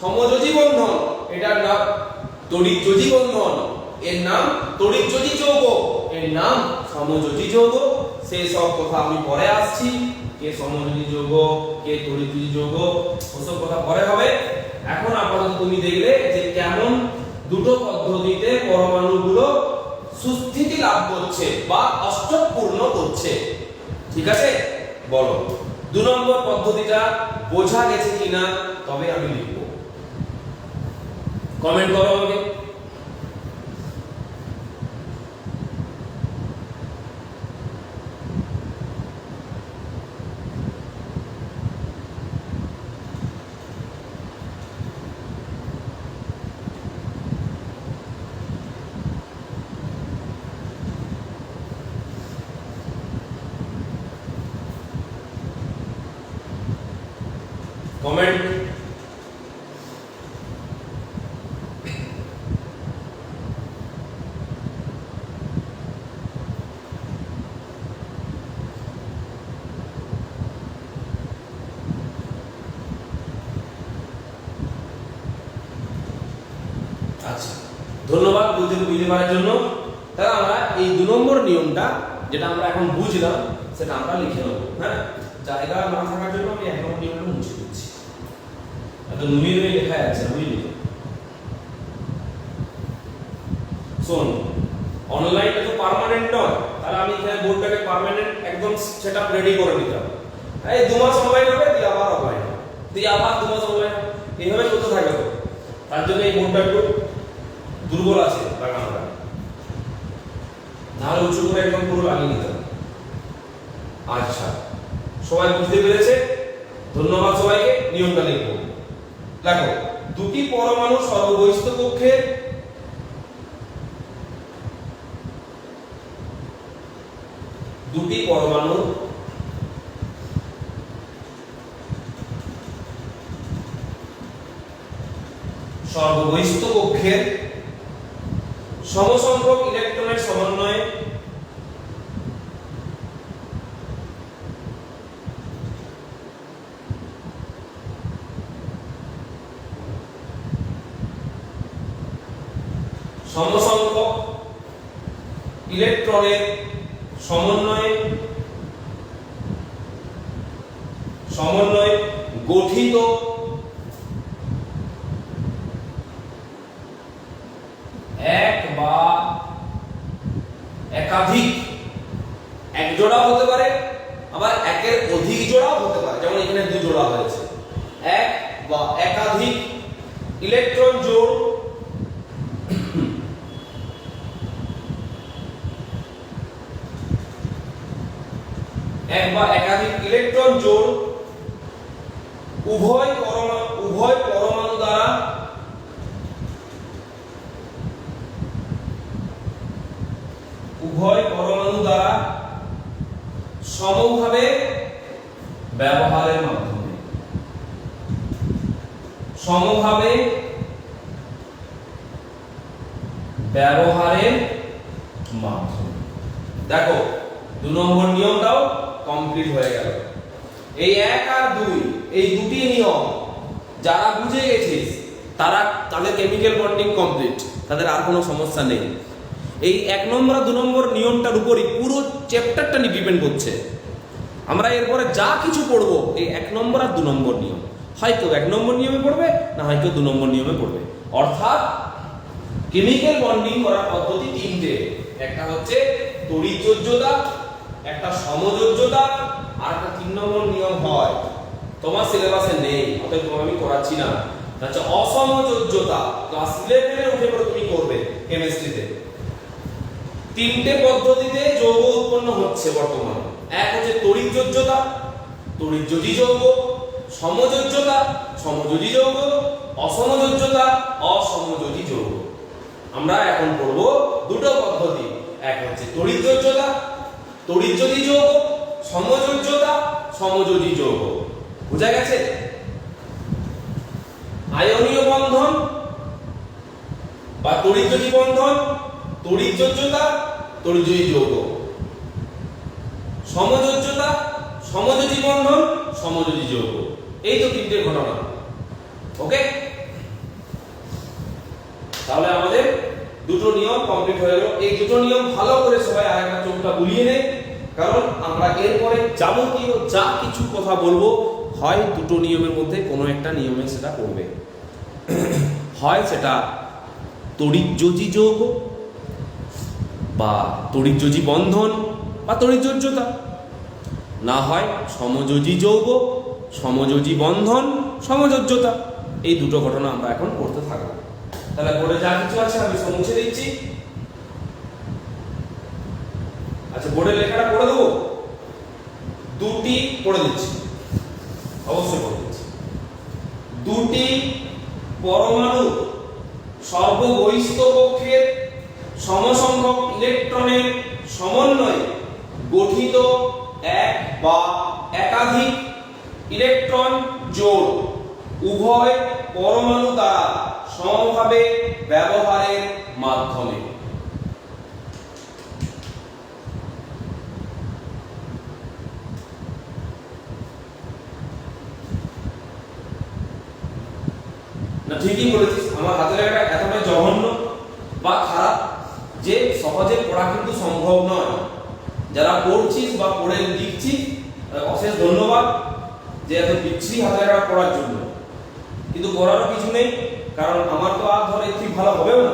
সমযোজী বন্ধন, এটার নাম তড়িৎযোজী বন্ধন, এর নাম তড়িৎযোজী যৌগ, এর নাম সমযোজী যৌগ। সেই সব কথা আমি পরে আসছি, কে সমযোজী যৌগ কে তড়িৎযোজী যৌগ ওসব কথা পরে হবে। এখন আপাতত তুমি দেখলে যে কেমন দুটো পদ্ধতিতে পরমাণুগুলো সুস্থিতি লাভ করছে বা অষ্টক পূর্ণ করছে। ঠিক আছে, বলো 2 নম্বর পদ্ধতিটা বোঝা গেছে কিনা, তবে আমি লিখব। কমেন্ট করো আমাকে। কমেন্ট আচ্ছা, ধন্যবাদ বুঝতে পারার জন্য। তাহলে আমরা এই 2 নম্বর নিয়মটা যেটা আমরা এখন বুঝলাম সেটা আমরা লিখে নেব। হ্যাঁ, জায়গা না থাকার জন্য আমি 1 নম্বর নিয়মটা মুছে দিচ্ছি, এত নুয়ে নুয়ে লেখা আছে বুঝলি। শোন, অনলাইনে তো পার্মানেন্ট নয়, তাহলে আমি এখানে বোর্ডটাকে পার্মানেন্ট একদম সেটআপ রেডি করে নিতাম। এই 2 মাস অনলাইন হবে, তুই আবার অফলাইন, তুই আবার 2 মাস অনলাইন, এইভাবে চলতে থাকবে তো। তার জন্য এই বোর্ডটা একটু দুর্বল আছে লাগানোটা, নাহলে উঁচু করে একদম পুরো লাগিয়ে নিতাম। আচ্ছা, সবাই বুঝতে পেরেছে? ধন্যবাদ সবাইকে। নিয়মটা লিখবো, দেখো দুটি পরমাণু সর্ববহিস্থ কক্ষে দুটি পরমাণু সর্ববহিস্থ কক্ষের সমসংখ্যক ইলেকট্রনের সমন্বয়ে সমসংখ্যক ইলেকট্রনের সমন্বয়ে গঠিত এক বা একাধিক, এক জোড়া হতে পারে আবার একের অধিক জোড়াও হতে পারে, যেমন এখানে দুই জোড়া হয়েছে, এক বা একাধিক ইলেকট্রন জোড় এক বা একাধিক ইলেকট্রন জোড় উভয় পরমাণু দ্বারা সমভাবে ব্যবহারের মাধ্যমে দেখো 2 নম্বর নিয়মটাও কমপ্লিট হয়ে গেল। এই 1 আর 2 এই দুটি নিয়ম যারা বুঝে গেছিস তাদের কেমিক্যাল বন্ডিং কমপ্লিট, তাদের আর কোনো সমস্যা নেই। এই 1 নম্বর আর 2 নম্বর নিয়মটার উপরই পুরো চ্যাপ্টারটা ডিপেন্ড করছে। আমরা এরপরে যা কিছু পড়বো এই 1 নম্বর আর 2 নম্বর নিয়ম, হয়তো 1 নম্বর নিয়মে পড়বে না হয়তো 2 নম্বর নিয়মে পড়বে। অর্থাৎ কেমিক্যাল বন্ডিং করার পদ্ধতি তিনটে, একটা হচ্ছে তড়িৎযোজ্যতা, একটা সমযোজ্যতা, আর একটা 3 নম্বর নিয়ম হয় তোমার সিলেবাসে নেই, অতএব তোমাকে আমি করাচ্ছি না, আচ্ছা অসমযোজ্যতা। ক্লাস 11 এর উঠে পড়ে তুমি করবে কেমিস্ট্রিতে। তিনটে পদ্ধতিতে যৌগ উৎপন্ন হচ্ছে বর্তমানে, এক হচ্ছে তড়িৎযোজ্যতা, তড়িৎযোজী যৌগ, সমযোজ্যতা, সমযোজী যৌগ, অসমযোজ্যতা, অসমযোজী যৌগ। আমরা এখন পড়ব দুটো পদ্ধতি, এক হচ্ছে তড়িৎযোজ্যতা, তড়িৎযোজী যৌগ, সমযোজ্যতা, সমযোজী যৌগ। বুঝা গেছে? আয়নীয় বন্ধন বা তড়িৎযোজী বন্ধন, তড়িৎযোজ্যতা, তড়িৎযোজী যৌগ, সমযোজ্যতা, সমযোজী বন্ধন, সমযোজী যৌগ। এই তো তিনটে ঘটনা। ওকে, তাহলে আমাদের দুটো নিয়ম কমপ্লিট হয়ে গেল। এই দুটো নিয়ম ভালো করে সবাই আরেকবার চোখটা বুলিয়ে নেয়, কারণ আমরা এরপরে যাবতীয় যা কিছু কথা বলবো হয় দুটো নিয়মের মধ্যে কোনো একটা নিয়মে সেটা করবে, হয় সেটা তড়িৎযোজী যৌগ বা তড়িৎযোজী বন্ধন বা তড়িৎযোজ্যতা, না হয় সমযোজী যৌগ, সমযোজী বন্ধন, সমযোজ্যতা। এই দুটো ঘটনা আমরা এখন পড়তে থাকবো। তাহলে বোর্ডে যা কিছু আছে আমি সব মুছে দিচ্ছি। আচ্ছা, বোর্ডের লেখাটা পড়ে দেবো, দুটি পড়ে দিচ্ছি, অবশ্যই পড়ে দিচ্ছি। দুটি পরমাণু সর্ববহিস্থ কক্ষের সমসংখ্যক ইলেকট্রনের সমন্বয়ে গঠিত এক বা একাধিক ইলেকট্রন জোড় উভয় পরমাণু দ্বারা সমভাবে ব্যবহারের মাধ্যমে। না, ঠিকই বলেছিস। আমার হাতের লেখাটা এতটা জঘন্য বা খারাপ যে সহজে পড়া কিন্তু সম্ভব নয়। যারা পড়ছিস বা পড়ে লিখছিস অশেষ ধন্যবাদ যে এত বিচ্ছিরি হাতের লেখা পড়ার জন্য, কিন্তু করারও কিছু নেই, কারণ আমার তো আর ধর ঠিক ভালো হবেও না।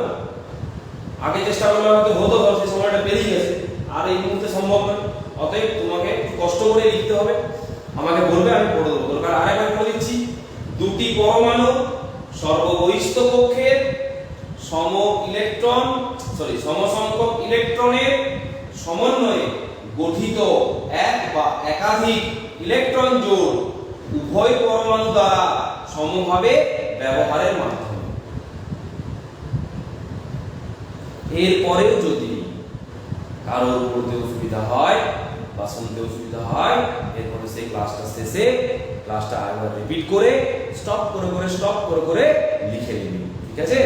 আগে চেষ্টা করলে হয়তো হতো, ধর সেই সময়টা পেরিয়ে গেছে, আর এই মুহূর্তে সম্ভব নয়। অতএব তোমাকে কষ্ট করে লিখতে হবে, আমাকে বলবে, আমি পড়ে দেবো। দরকার আরেকবার পড়ে দিচ্ছি। দুটি পরমাণু সর্ববহিস্থ কক্ষের সমসংখ্যক ইলেকট্রনের সমন্বয়ে গঠিত এক বা একাধিক ইলেকট্রন জোড় উভয় পরমাণু দ্বারা সমভাবে ব্যবহারের মাধ্যমে। এরপরেও যদি কারোর পড়তে অসুবিধা হয় বা শুনতে অসুবিধা হয়, এরপরে সেই ক্লাসটা শেষে ক্লাসটা আরেকবার রিপিট করে স্টপ করে করে লিখে নিবি। ঠিক আছে?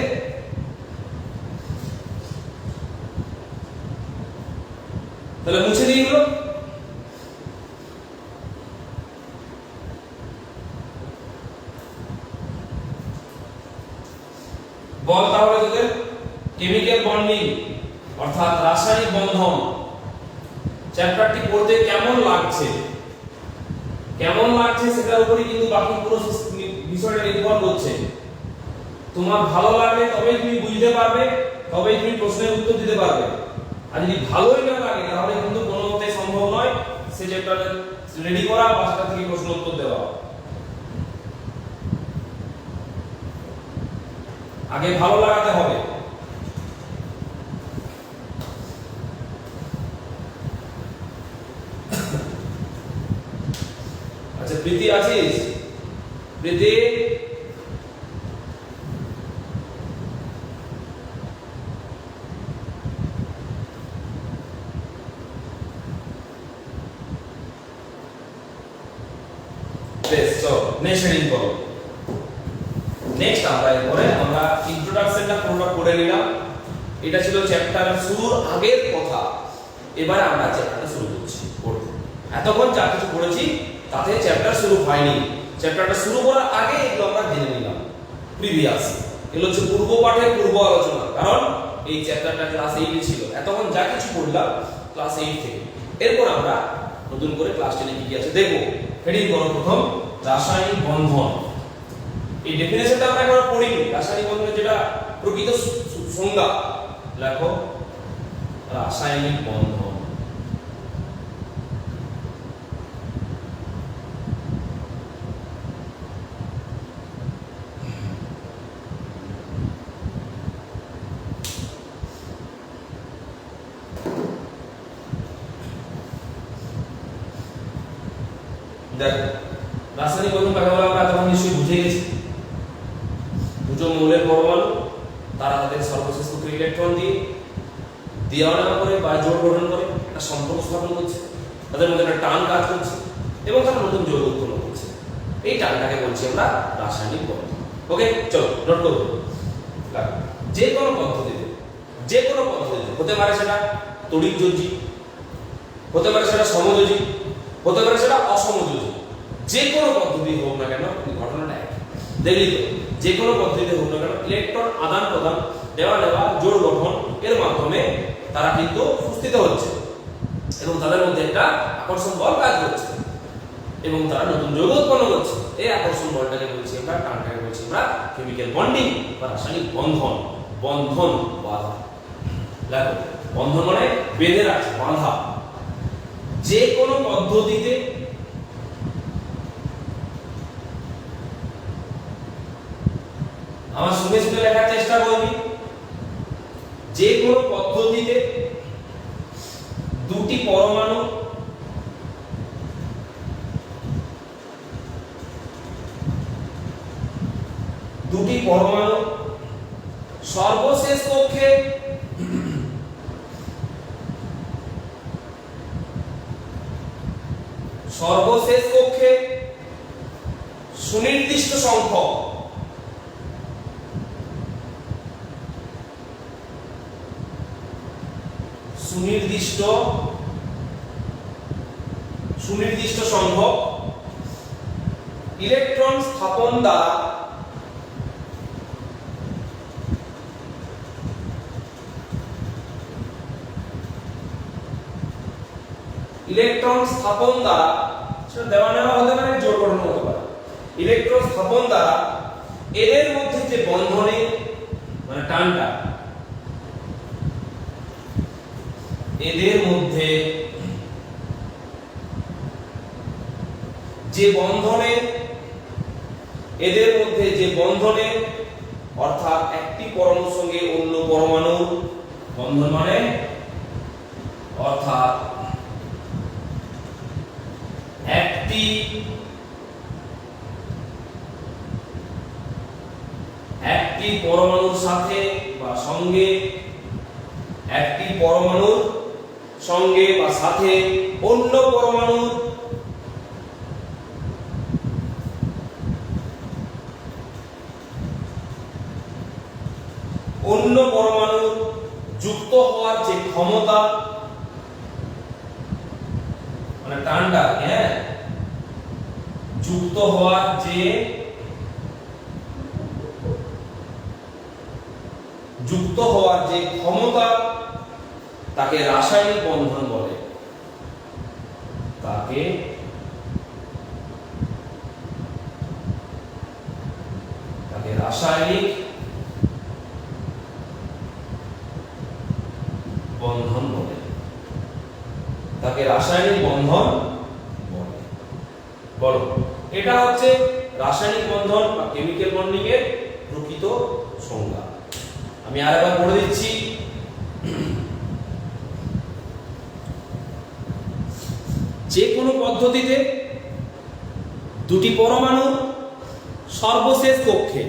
তাহলে মুছে দিই এগুলো। বল তাহলে তোদের কেমিক্যাল বন্ডিং অর্থাৎ রাসায়নিক বন্ধন চ্যাপ্টারটি পড়তে কেমন লাগছে, সেটার উপরই কিন্তু বাকি পুরো বিষয়টা নির্ভর করছে। তোমার ভালো লাগলে তবেই তুমি বুঝতে পারবে, তবেই তুমি প্রশ্নের উত্তর দিতে পারবে। আর যদি ভালোই না লাগে তাহলে কিন্তু কোনো মতেই সম্ভব নয় সে চ্যাপ্টার রেডি করা বা সেটা থেকে প্রশ্ন উত্তর দেওয়া। আগে ভালো লাগাতে হবে। আচ্ছা প্রীতি আছিস? প্রীতি বেশ, চলো নেক্সট হেডিং করো। নেক্সট আমরা ইন্ট্রোডাকশনটা পুরোটা পড়ে নিলাম। এটা ছিল চ্যাপ্টারের শুরুর আগের কথা। এবারে আমরা চ্যাপ্টারটা শুরু করছি পড়তে। এতক্ষণ যা কিছু পড়েছি তাতে চ্যাপ্টার শুরু হয়নি। চ্যাপ্টারটা শুরু করার আগে এগুলো আমরা জেনে নিলাম, প্রিভিয়াস। এগুলো হচ্ছে পূর্ব পাঠের পূর্ব আলোচনা, কারণ এই চ্যাপ্টারটা ক্লাস 8 এ ছিল। এতক্ষণ যা কিছু পড়লাম ক্লাস 8 থেকে। এরপর আমরা নতুন করে ক্লাস 10 এ কি আছে দেখব। হেডিং করো প্রথম রাসায়নিক বন্ধন। এই ডেফিনেশনটা আমরা এখন পড়িনি। রাসায়নিক বন্ধনের যেটা প্রকৃত সংজ্ঞা লেখো, রাসায়নিক বন্ধন। দেখো রাসায়নিক বন্ধন কাকে বলে আমরা তখন নিশ্চয়ই বুঝে গেছি। দুটো মৌলের পরমাণু তারা তাদের সর্বশেষ কক্ষে ইলেকট্রন দিয়ে দেওয়া নেওয়া করে বা জোড় গঠন করে একটা সম্পর্ক স্থাপন করছে, তাদের মধ্যে একটা টান কাজ করছে এবং তারা নতুন যৌগ উৎপন্ন করছে। এই টানটাকে বলছি আমরা রাসায়নিক বন্ধন। ওকে, চলো নোট করবো। যে কোনো পদ্ধতিতে হতে পারে সেটা তড়িৎযোজী, হতে পারে সেটা সমযোজী, হতে পারে সেটা অসমযোজী। যে কোনো পদ্ধতি হোক না কেন ঘটনাটা এক। দেখলি তো, যে কোনো পদ্ধতিতে হোক না কেন ইলেকট্রন আদান প্রদান, দেওয়া নেওয়া, জোড় গঠন এর মাধ্যমে তারা কিন্তু সুস্থিত হচ্ছে এবং তাদের মধ্যে একটা আকর্ষণ বল কাজ করছে এবং তারা নতুন যৌগ উৎপন্ন করছে। এই আকর্ষণ বলটাকে বলছি আমরা, টানটাকে বলছি আমরা কেমিক্যাল বন্ডিং বা রাসায়নিক বন্ধন। বন্ধন বাঁধা, দেখো বন্ধন মানে বেঁধে রাখছে, বাঁধা। যে কোনো পদ্ধতিতে আমার সঙ্গে সঙ্গে লেখার চেষ্টা করবি। যে কোনো পদ্ধতিতে দুটি পরমাণু সর্বশেষ কক্ষে সুনির্দিষ্ট সংখ্যক সংখ্যক ইলেকট্রন স্থাপন দ্বারা সেটা দেওয়া নেওয়া হতে পারে, জোড় গঠন হতে পারে। ইলেকট্রন স্থাপন দ্বারা এদের মধ্যে যে বন্ধনে মানে টানটা, এদের মধ্যে যে বন্ধনে অর্থাৎ একটি পরমাণুর সঙ্গে অন্য পরমাণুর বন্ধন মানে অর্থাৎ একটি পরমাণুর সাথে বা সঙ্গে, একটি পরমাণুর সঙ্গে বা সাথে অন্য পরমাণুর যুক্ত হওয়ার যে ক্ষমতা মানে টানটা, হ্যাঁ, যুক্ত হওয়ার যে ক্ষমতা তাকে রাসায়নিক বন্ধন বলে। তাকে রাসায়নিক বন্ধন বলে। তাকে রাসায়নিক বন্ধন বলো। এটা হচ্ছে রাসায়নিক বন্ধন বা কেমিক্যাল বন্ডিং এর প্রকৃত সংজ্ঞা। আমি আরেকবার বলে দিচ্ছি। যে কোনো পদ্ধতিতে দুটি পরমাণু সর্বশেষ কক্ষে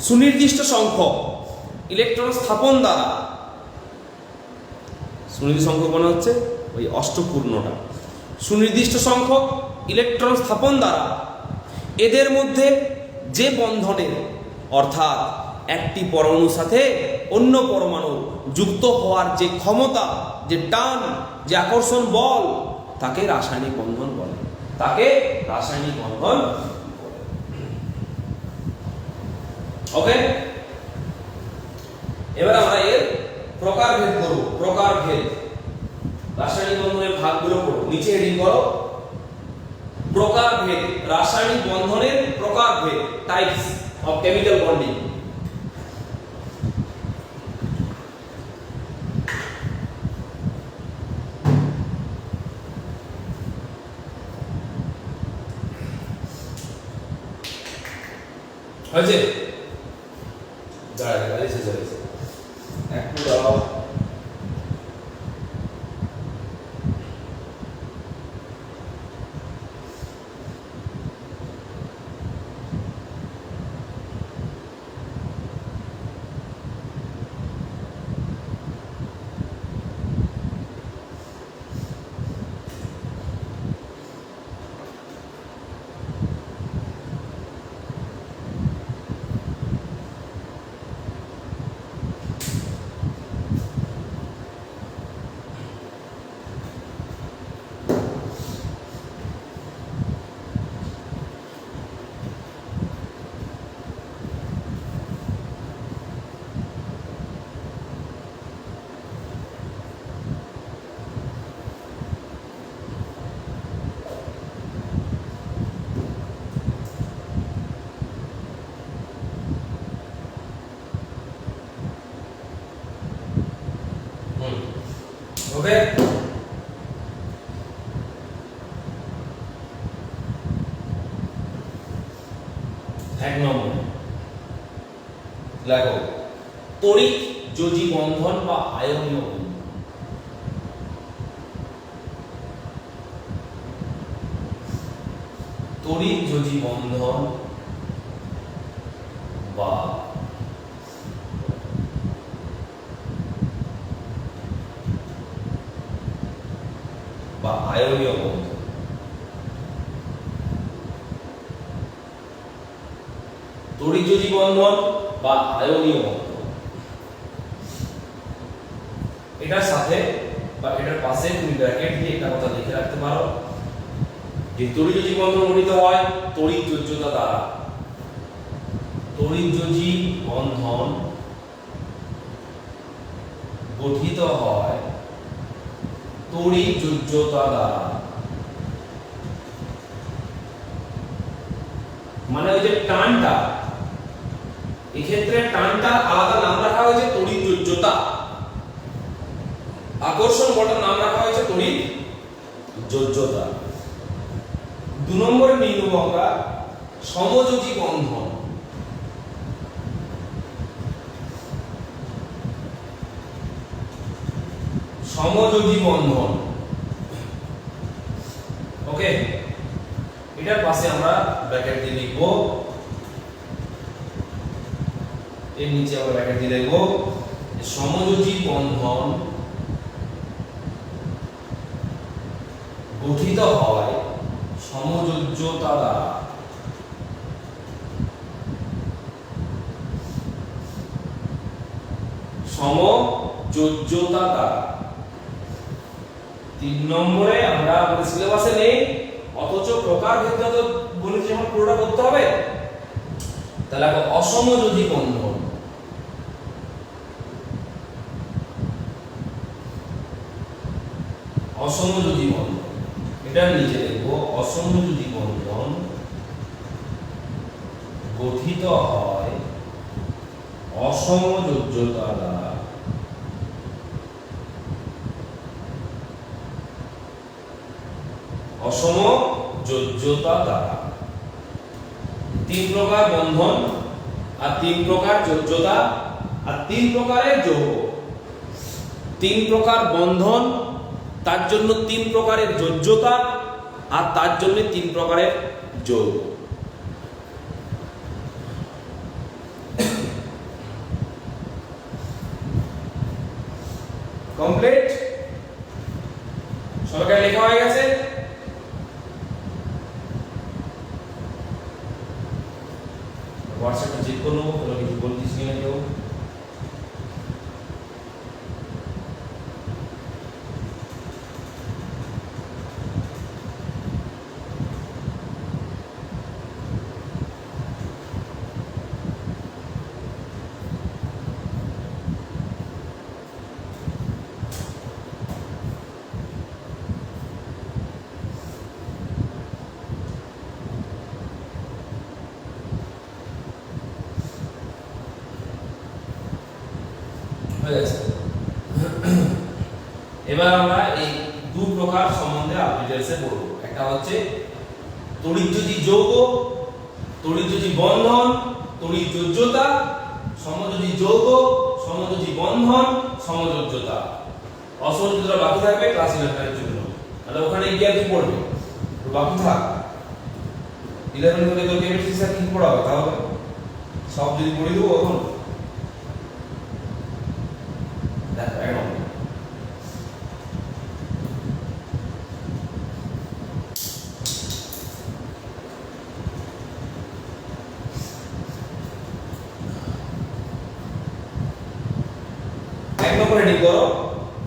সুনির্দিষ্ট সংখ্যক ইলেকট্রন স্থাপন দ্বারা, সুনির্দিষ্ট সংখ্যক মনে হচ্ছে ওই অষ্টপূর্ণটা, সুনির্দিষ্ট সংখ্যক ইলেকট্রন স্থাপন দ্বারা এদের মধ্যে যে বন্ধনের অর্থাৎ একটি পরমাণুর সাথে অন্য পরমাণু যুক্ত হওয়ার যে ক্ষমতা, যে টান, যে আকর্ষণ বল, তাকে রাসায়নিক বন্ধন বলে। তাকে রাসায়নিক বন্ধন বলে। ওকে, এবার আমরা এর প্রকারভেদ করব। প্রকারভেদ, রাসায়নিক বন্ধনের ভাগগুলো করব। নিচে হেডিং করো প্রকারভেদ, রাসায়নিক বন্ধনের প্রকারভেদ, টাইপস অফ কেমিক্যাল বন্ডিং। হয়েছে? দাঁড়াও, একটু দাঁড়াও। ওকে, এক নম্বর লেখো তড়িৎ যোজী বন্ধন বা আয়নীয় বন্ধন। তড়িৎ যোজী বন্ধন বা আয়নীয় বন্ধন। তড়িৎ যোজী বন্ধন বা আয়নীয় বন্ধন, এটার সাথে বা এটার পাশে তুমি ব্র্যাকেট দিয়ে একটা কথা লিখে রাখতে পারো যে তড়িৎ যোজী বন্ধন গঠিত হয় তড়িৎ যোজ্যতা দ্বারা। তড়িৎ যোজী বন্ধন গঠিত হয় তড়িৎ যোজ্যতা দ্বারা। মানে ওই যে টানটা, এক্ষেত্রে টানটা আলাদা নাম রাখা হয়েছে তড়িৎ যোজ্যতা, আকর্ষণ বলটার নাম রাখা হয়েছে তড়িৎ যোজ্যতা। 2 নম্বরে নিয়ে নেব আমরা সমযোজী বন্ধন। সমযোজী বন্ধন, ওকে, এটার পাশে আমরা ব্র্যাকেট দিয়ে লিখব, এর নিচে আমরা ব্র্যাকেট দিয়ে লিখব সমযোজী বন্ধন গঠিত হয় সমযোজ্যতা দ্বারা। সমযোজ্যতা দ্বারা। 3 নম্বরে আমরা আমাদের সিলেবাসে নেই, অথচ প্রকার ভেদে তো বলেছি যখন পুরোটা করতে হবে। তাহলে অসমযোজী বন্ধন, অসমযোজী বন্ধন, এটা নিচে দেখবো। অসমযোজী বন্ধন গঠিত হয় অসমযোজ্যতা দ্বারা। অসমযোজ্যতা দ্বারা 3 প্রকার বন্ধন আর 3 প্রকার যোজ্যতা আর 3 প্রকারের যৌগ। 3 প্রকার বন্ধন, তার জন্য 3 প্রকারের যোজ্যতা আর তার জন্য 3 প্রকারের যৌগ। কমপ্লিট? সরকার লেখা হয়ে গেছে? হোয়াটসঅ্যাপে চেক করে নেবো কোনো কিছু বলতিস কিনা কেউ। এবার আমরা এই 2 প্রকার সম্বন্ধে ডিটেইলসে পড়ব। একটা হচ্ছে তড়িৎযোজী যৌগ, তড়িৎযোজী বন্ধন, তড়িৎযোজ্যতা, সমযোজী যৌগ, সমযোজী বন্ধন, সমযোজ্যতা। অসমযোজ্যতা বাকি থাকবে ক্লাস 11 এর জন্য। তাহলে ওখানে গিয়ে কি পড়বে? বাকি থাক 11 থেকে তো কেমিস্ট্রি স্যার কি পড়াবে তাহলে? সব যদি পড়ি দেবো এখন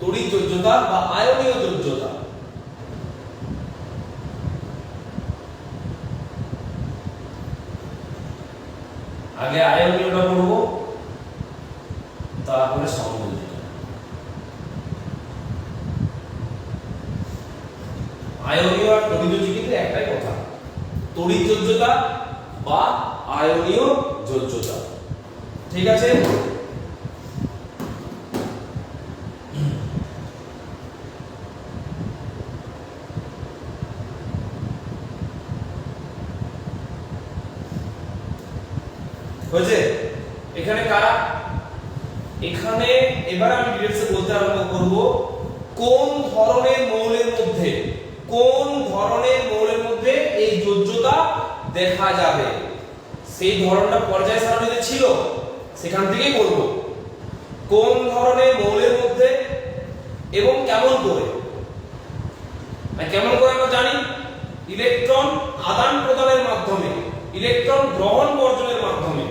তড়িৎযোজ্যতা বা আয়নীয় যোজ্যতা। আগে আয়নীয়টা পড়ব, তারপরে সমযোজ্যতা। আয়নীয় আর তড়িৎযোজী কিন্তু একটাই কথা, তড়িৎযোজ্যতা বা আয়নীয় যোজ্যতা। ঠিক আছে? হয়েছে? এখানে কারা? এখানে এবার আমি ডিটেইলসে বলতে আরম্ভ করব কোন ধরনের মৌলের মধ্যে, কোন ধরনের মৌলের মধ্যে এই যোজ্যতা দেখা যাবে। সেই ধরনটা পর্যায় সারণীতে ছিল, সেখান থেকেই বলবো কোন ধরনের মৌলের মধ্যে এবং কেমন করে। কেমন করে আমরা জানি, ইলেকট্রন আদান প্রদানের মাধ্যমে, ইলেকট্রন গ্রহণ বর্জনের মাধ্যমে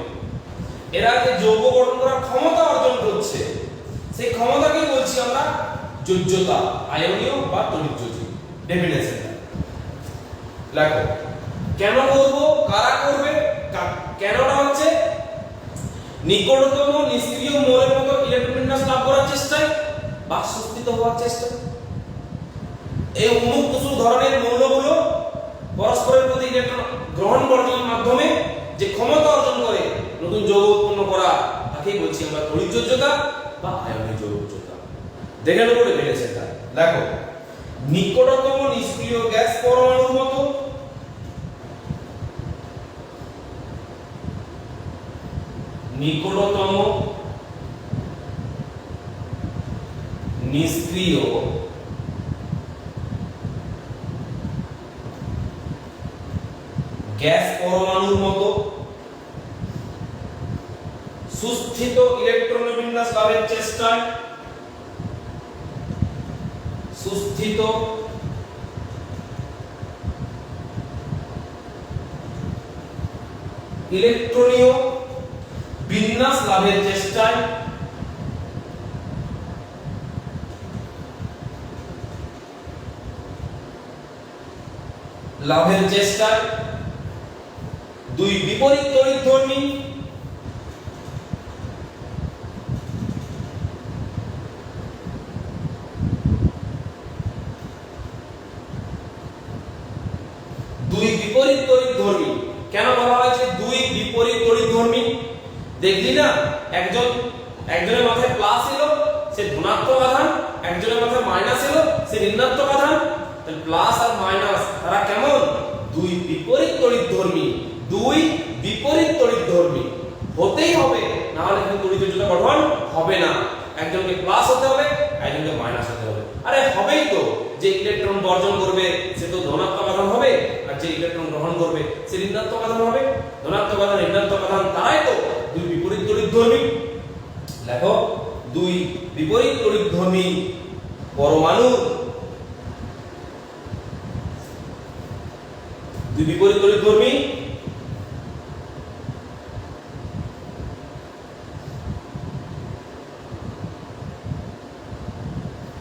এরা যে যৌগ গঠন করার ক্ষমতা অর্জন করছে, সেই ক্ষমতাকেই বলছি আমরা যোজ্যতা, আয়নীয় বা তড়িৎযোজী। ডেফিনেশনটা লেখো। কেন করব, কারা করবে, কেনটা হচ্ছে নিকটতম নিষ্ক্রিয় মৌলের মতো ইলেকট্রন বিন্যাস লাভ করার চেষ্টায় বা সুস্থিত হওয়ার চেষ্টা। এই উন্মুক্ত ধরনের মৌলগুলো পরস্পরের প্রতি ইলেকট্রন গ্রহণ বর্জনের মাধ্যমে যে ক্ষমতা অর্জন করে নতুন যৌগ উৎপন্ন করা, তাকেই বলছি আমরা তড়িৎযোজ্যতা বা আয়নীয় যোজ্যতা। দেখে নেব ডেফিনেশনটা। দেখো, নিকটতম নিষ্ক্রিয় গ্যাস পরমাণুর মতো নিকটতম নিষ্ক্রিয় গ্যাস পরমাণুর মতো সুস্থিত ইলেকট্রন বিন্যাস লাভের চেষ্টায়, সুস্থিত ইলেকট্রনীয় বিন্যাস লাভের চেষ্টায় লাভের চেষ্টায় দুই বিপরীত তড়িৎধর্মী কেন বলা হয়েছে দুই বিপরীত তড়িৎধর্মী? দেখলি না, একজনের মাথায় প্লাস এলো সে ধনাত্মক আধান, একজনের মাথায় মাইনাস এলো সে ঋণাত্মক আধান। তাহলে প্লাস আর মাইনাস তারা কেমন? দুই বিপরীত তড়িৎধর্মী। দুই বিপরীত তড়িৎধর্মী হতেই হবে, না হলে কিন্তু তড়িৎযোজ্যতা গঠন হবে না। একজনকে প্লাস হতে হবে, একজনকে মাইনাস হতে হবে। আরে হবেই তো, যে ইলেকট্রন বর্জন করবে সে তো ধনাত্মক আধান হবে, আর যে ইলেকট্রন গ্রহণ করবে সে ঋণাত্মক আধান হবে। ধনাত্মক আধান ঋণাত্মক আধান তারাই তো দুই বিপরীত তড়িৎধর্মী। দেখো, দুই বিপরীত তড়িৎধর্মী পরমাণু, দুই বিপরীত তড়িৎধর্মী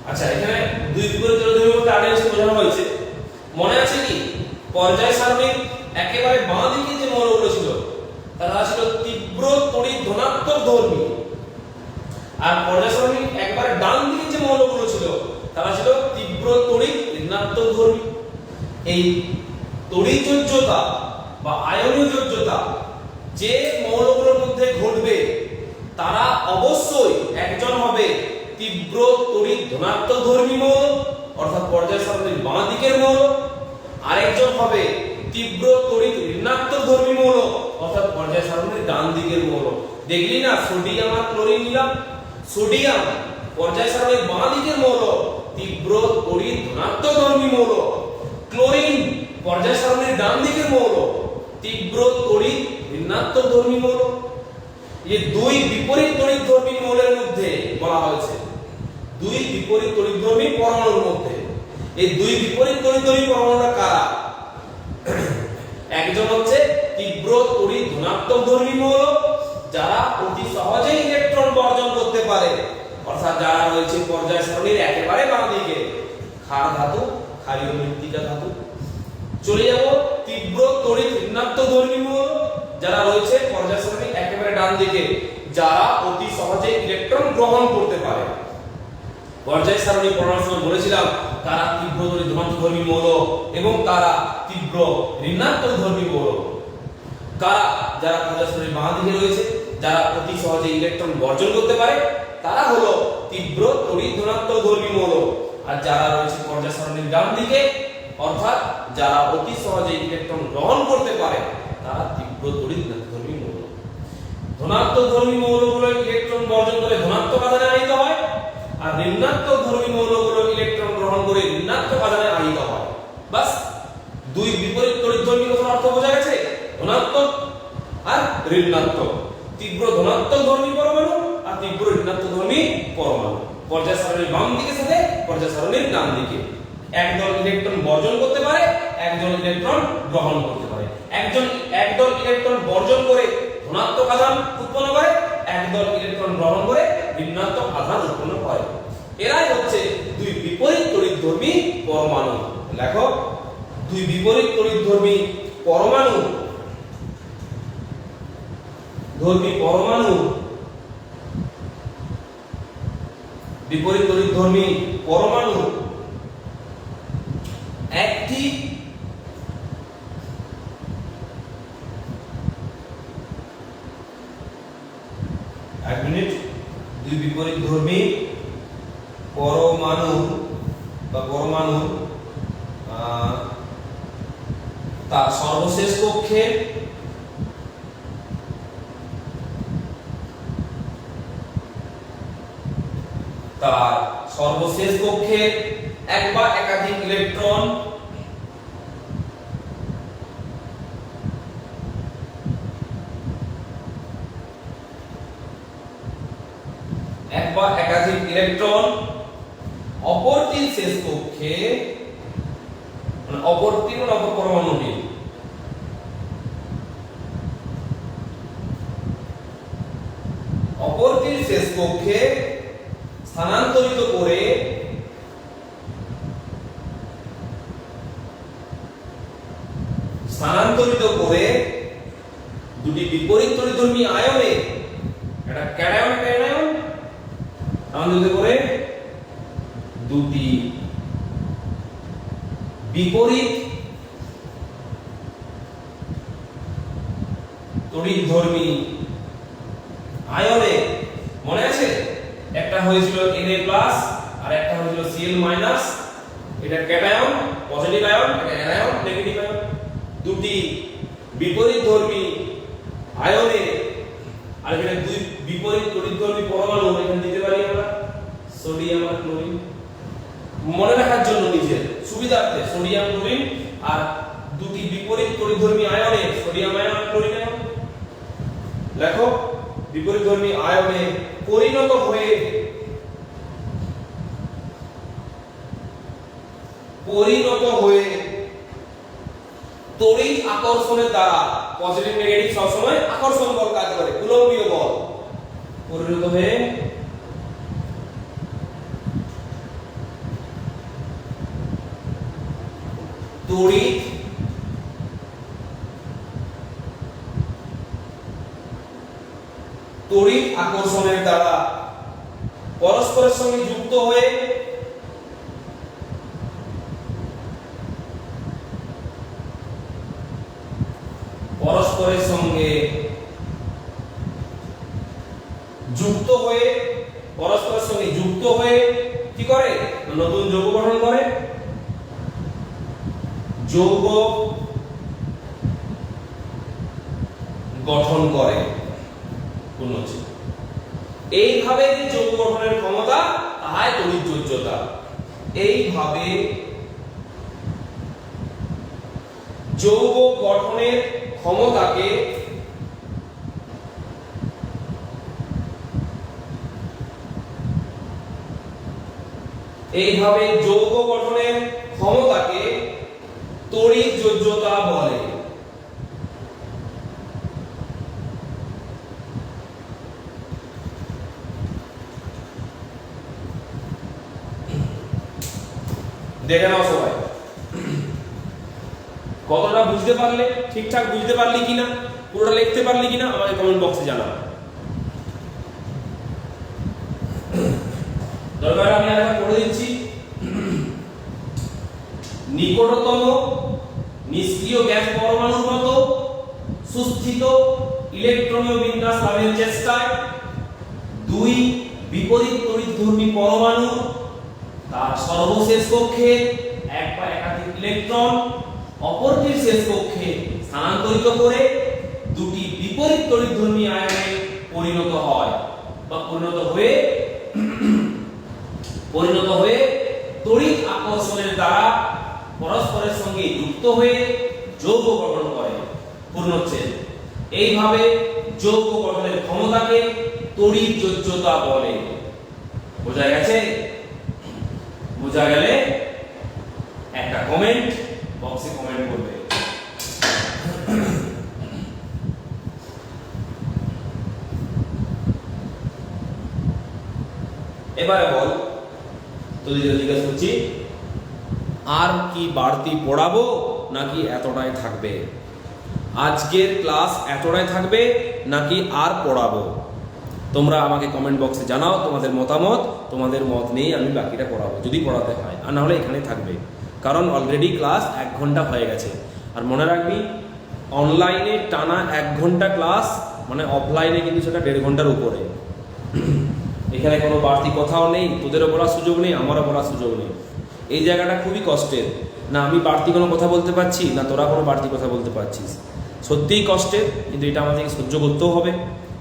আচ্ছা, এখানে দুই বিপরীত তড়িৎধর্মী বলতে আগে এসে বোঝানো হয়েছে, মনে আছে কি? পর্যায় সারণীর একেবারে বাঁ দিকে যে মৌলগুলো ছিল তারা ছিল তীব্র তড়িৎ ধনাত্মক ধর্মী, আর পর্যায় সারণীর একবারে ডান দিকে যে মৌলগুলো ছিল তারা ছিল তীব্র তড়িৎ ঋণাত্মক ধর্মী। এই তড়িৎযোজ্যতা বা আয়নীয় যোজ্যতা যে মৌলগুলোর মধ্যে ঘটবে তারা অবশ্যই একজন হবে তীব্র তড়িৎ ধনাত্মক ধর্মী মৌল অর্থাৎ পর্যায় সারণীর বাঁ দিকের মৌল, আরেকজন হবে তীব্র তড়িৎ ঋণাত্মক ধর্মী মৌল অর্থাৎ পর্যায় সারণীর ডান দিকের মৌল। দেখলি না, সোডিয়াম আর ক্লোরিন নিলাম। সোডিয়াম পর্যায় সারণীর বাঁ দিকের মৌল, তীব্র তড়িৎ ধনাত্মক ধর্মী মৌল। ক্লোরিন পর্যায় সারণীর ডান দিকের মৌল, তীব্র তড়িৎ ঋণাত্মক ধর্মী মৌল। এই দুই বিপরীত তড়িৎধর্মী মৌলের মধ্যে বলা হয়েছে, দুই বিপরীত তড়িৎধর্মী পরমাণুর মধ্যে এই দুই বিপরীত তড়িৎধর্মী পরমাণুরা কারা? একজন হচ্ছে তীব্র তড়িৎ ধনাত্মক ধর্মী মৌল যারা অতি সহজেই ইলেকট্রন বর্জন করতে পারে, অর্থাৎ যারা রয়েছে পর্যায় সারণীর একেবারে বাম দিকে, ক্ষার ধাতু, ক্ষারীয় মৃত্তিকা ধাতু। চলে যাব তীব্র তড়িৎ ঋণাত্মক ধর্মী মৌল যারা রয়েছে পর্যায় সারণীর একেবারে ডান দিকে, যারা অতি সহজে ইলেকট্রন গ্রহণ করতে পারে। পর্যায় সারণী পড়ানোর সময় বলেছিলাম তারা তীব্র তড়িৎ ধনাত্মক ধর্মী মৌল এবং তারা তীব্র ঋণাত্মক ধর্মী মৌল। কারা? যারা পর্যায় সারণীর বাঁ দিকে রয়েছে, যারা অতি সহজে ইলেকট্রন বর্জন করতে পারে তারা হলো তীব্র তড়িৎ ধনাত্মক ধর্মী মৌল। আর যারা রয়েছে পর্যায় সারণীর ডান দিকে অর্থাৎ যারা অতি সহজে ইলেকট্রন গ্রহণ করতে পারে তারা তীব্র তড়িৎ ধর্মী মৌল। ধনাত্মক ধর্মী মৌলগুলো ইলেকট্রন বর্জন করে ধনাত্মক আধানে আহিত হয়, আর ঋণাত্মক ধর্মী মৌলগুলো ইলেকট্রন গ্রহণ করে ঋণাত্মক আধানে আহিত হয়। বাস, দুই বিপরীত তড়িৎধর্মী কথার অর্থ বোঝা গেছে? ধনাত্মক আর ঋণাত্মক, তীব্র ধনাত্মক ধর্মী পরমাণু আর তীব্র ঋণাত্মক ধর্মী পরমাণু। পর্যায় সারণীর বাম দিকে সাথে পর্যায় সারণীর ডান দিকে একদল ইলেকট্রন বর্জন করতে পারে, একজন ইলেকট্রন গ্রহণ করতে পারে। একদল ইলেকট্রন বর্জন করে ধনাত্মক আধান উৎপন্ন করে, একদল ইলেকট্রন গ্রহণ করে ঋণাত্মক আধান উৎপন্ন করে। এরাই হচ্ছে দুই বিপরীত তড়িৎধর্মী পরমাণু। লেখো, দুই বিপরীত তড়িৎধর্মী পরমাণু বিপরীত তড়িৎধর্মী পরমাণু একটি দুই বিপরীত ধর্মী পরমাণু তার সর্বশেষ কক্ষে এক বা একাধিক ইলেকট্রন অপরটির শেষ কক্ষে, মানে অপরটির অপর পরমাণুটি অপরটির শেষ কক্ষে স্থানান্তরিত করে স্থানান্তরিত করে দুটি বিপরীত তড়িৎধর্মী আয়নে, একটা ক্যাটায়ন একটা অ্যানায়ন, স্থানান্তরিত করে দুটি বিপরীত তড়িৎধর্মী আয়নে, মনে আছে একটা হয়েছিল Na+ আর একটা হয়েছিল Cl-, এটা ক্যাটায়ন পজিটিভ আয়ন, এটা অ্যানায়ন নেগেটিভ আয়ন, দুটি বিপরীতধর্মী আয়নে, আর এখানে দুই বিপরীত তড়িৎধর্মী পরমাণু এখানে দিতে পারি আমরা সোডিয়াম আর ক্লোরিন, মনে রাখার জন্য নিজের সুবিধার্থে সোডিয়াম ক্লোরিন, আর দুটি বিপরীত তড়িৎধর্মী আয়নে সোডিয়াম আয়ন আর ক্লোরিন আয়ন। দেখো বিপরীতধর্মী আয়নে পরিণত হয়ে তড়িৎ আকর্ষণের দ্বারা, পজিটিভ নেগেটিভ সব সময় আকর্ষণ বল কাজ করে, কুলম্বীয় বল, পরিণত হয়ে তড়িৎ আকর্ষণের দ্বারা পরস্পরের সঙ্গে যুক্ত হয়ে পরস্পরের সঙ্গে যুক্ত হয়ে কি করে, নতুন যৌগ গঠন করে, যৌগ গঠন করে। এইভাবে যে যৌগ গঠনের ক্ষমতা তাহাই তড়িৎযোজ্যতা। এইভাবে যৌগ গঠনের ক্ষমতাকে তড়িৎযোজ্যতা বলে। দেখে নাও সবাই কতটা বুঝতে পারলে, ঠিকঠাক বুঝতে পারলি কিনা, পুরোটা লিখতে পারলি কিনা আমাকে কমেন্ট বক্সে জানাও। দরকার আমি আরেকবার পড়ে দিচ্ছি। নিকটতম নিষ্ক্রিয় গ্যাস পরমাণুর মতো সুস্থিত ইলেকট্রনীয় বিন্যাস লাভের চেষ্টায় দুই বিপরীত তড়িৎধর্মী পরমাণু তার সর্বশেষ কক্ষে এক বা একাধিক ইলেকট্রন অপরটির শেষ কক্ষে স্থানান্তরিত করে দুটি বিপরীত তড়িৎধর্মী আয়নে পরিণত হয় বা পরিণত হয়ে তড়িৎ আকর্ষণের দ্বারা পরস্পরের সঙ্গে যুক্ত হয়ে যৌগ গঠন করে। পূর্ণচ্ছেদ। এইভাবে যৌগ গঠনের ক্ষমতাকে তড়িৎযোজ্যতা বলে। বোঝা গেছে? বোঝা গেলে একটা কমেন্ট বক্সে কমেন্ট করবে। এবারে বল, তোদের জিজ্ঞাসা করছি, আর কি বাড়তি পড়াবো নাকি এতটাই থাকবে? আজকের ক্লাস এতটাই থাকবে নাকি আর পড়াবো? তোমরা আমাকে কমেন্ট বক্সে জানাও তোমাদের মতামত। তোমাদের মত নেই আমি বাকিটা পড়াবো যদি পড়াতে হয়, আর না হলে এখানে থাকবে, কারণ অলরেডি ক্লাস 1 ঘন্টা হয়ে গেছে। আর মনে রাখবি, অনলাইনে টানা 1 ঘন্টা ক্লাস মানে অফলাইনে কিন্তু সেটা 1.5 ঘন্টার উপরে। এখানে কোনো বাড়তি কথাও নেই, তোদেরও বলার সুযোগ নেই, আমারও বলার সুযোগ নেই। এই জায়গাটা খুবই কষ্টের, না আমি বাড়তি কোনো কথা বলতে পারছি না তোরা কোনো বাড়তি কথা বলতে পারছিস। সত্যিই কষ্টের, কিন্তু এটা আমাদেরকে সহ্য করতেও হবে,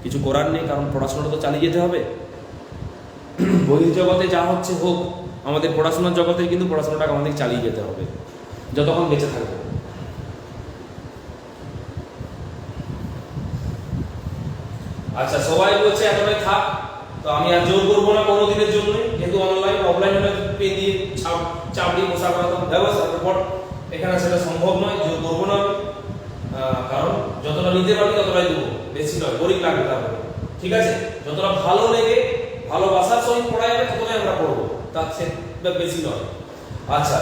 কিছু করার নেই, কারণ পড়াশোনাটা তো চালিয়ে যেতে হবে। বহির্জগতে যা হচ্ছে হোক, আমাদের পড়াশোনার জগতে কিন্তু পড়াশোনাটাকে আমাদের চালিয়ে যেতে হবে যতক্ষণ বেঁচে থাকবো। আচ্ছা, সবাই বলছে এতটাই থাক, তো আমি আর জোর করবো না কোনো দিনের জন্য, যেহেতু অনলাইন অফলাইন পেন দিয়ে চাপ দিয়ে বসা করাতাম ব্যবস্থা, এখানে সেটা সম্ভব নয়, জোর করবো না, কারণ যতটা নিতে পারবি ততটাই দেবো, বেশি নয়, বোরিং লাগবে তারপরে। ঠিক আছে, যতটা ভালো লেগে ভালোবাসার সঙ্গে পড়া যাবে ততটাই আমরা পড়বো, তার সে বেশি নয়। আচ্ছা,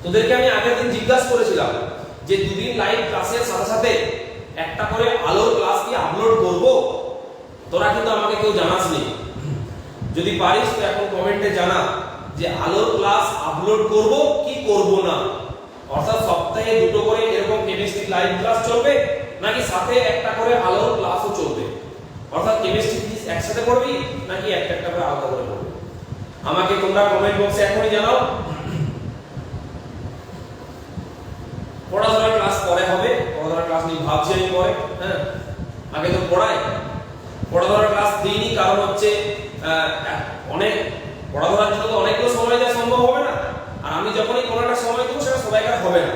তোদেরকে আমি আগের দিন জিজ্ঞাসা করেছিলাম যে দুদিন লাইভ ক্লাসের সাথে সাথে একটা করে আলোর ক্লাস কি আপলোড করব? তোরা কিন্তু আমাকে কেউ জানাসনি। যদি পারিস তো এখন কমেন্টে জানা যে আলোর ক্লাস আপলোড করব কি করব না। অর্থাৎ সপ্তাহে দুটো করে এরকম কেমিস্ট্রি লাইভ ক্লাস চলবে, নাকি সাথে একটা করে আলোর ক্লাসও চলবে। অর্থাৎ কেমিস্ট্রি ফিজিক্স একসাথে করবি নাকি একটা একটা করে আলাদা করে করবি। আমাকে তোমরা কমেন্ট বক্সে এখনই জানাও। পড়াধরা ক্লাস পরে হবে, পড়াধরা ক্লাস নিয়ে ভাবছি আমি পরে। হ্যাঁ, আগে তো পড়াধরা ক্লাস দিইনি, কারণ হচ্ছে অনেক পড়াধরার জন্য তো অনেকগুলো সময় দেওয়া সম্ভব হবে না। আর আমি যখনই কোনো একটা সময় দেবো সেটা সবাইকার হবে না,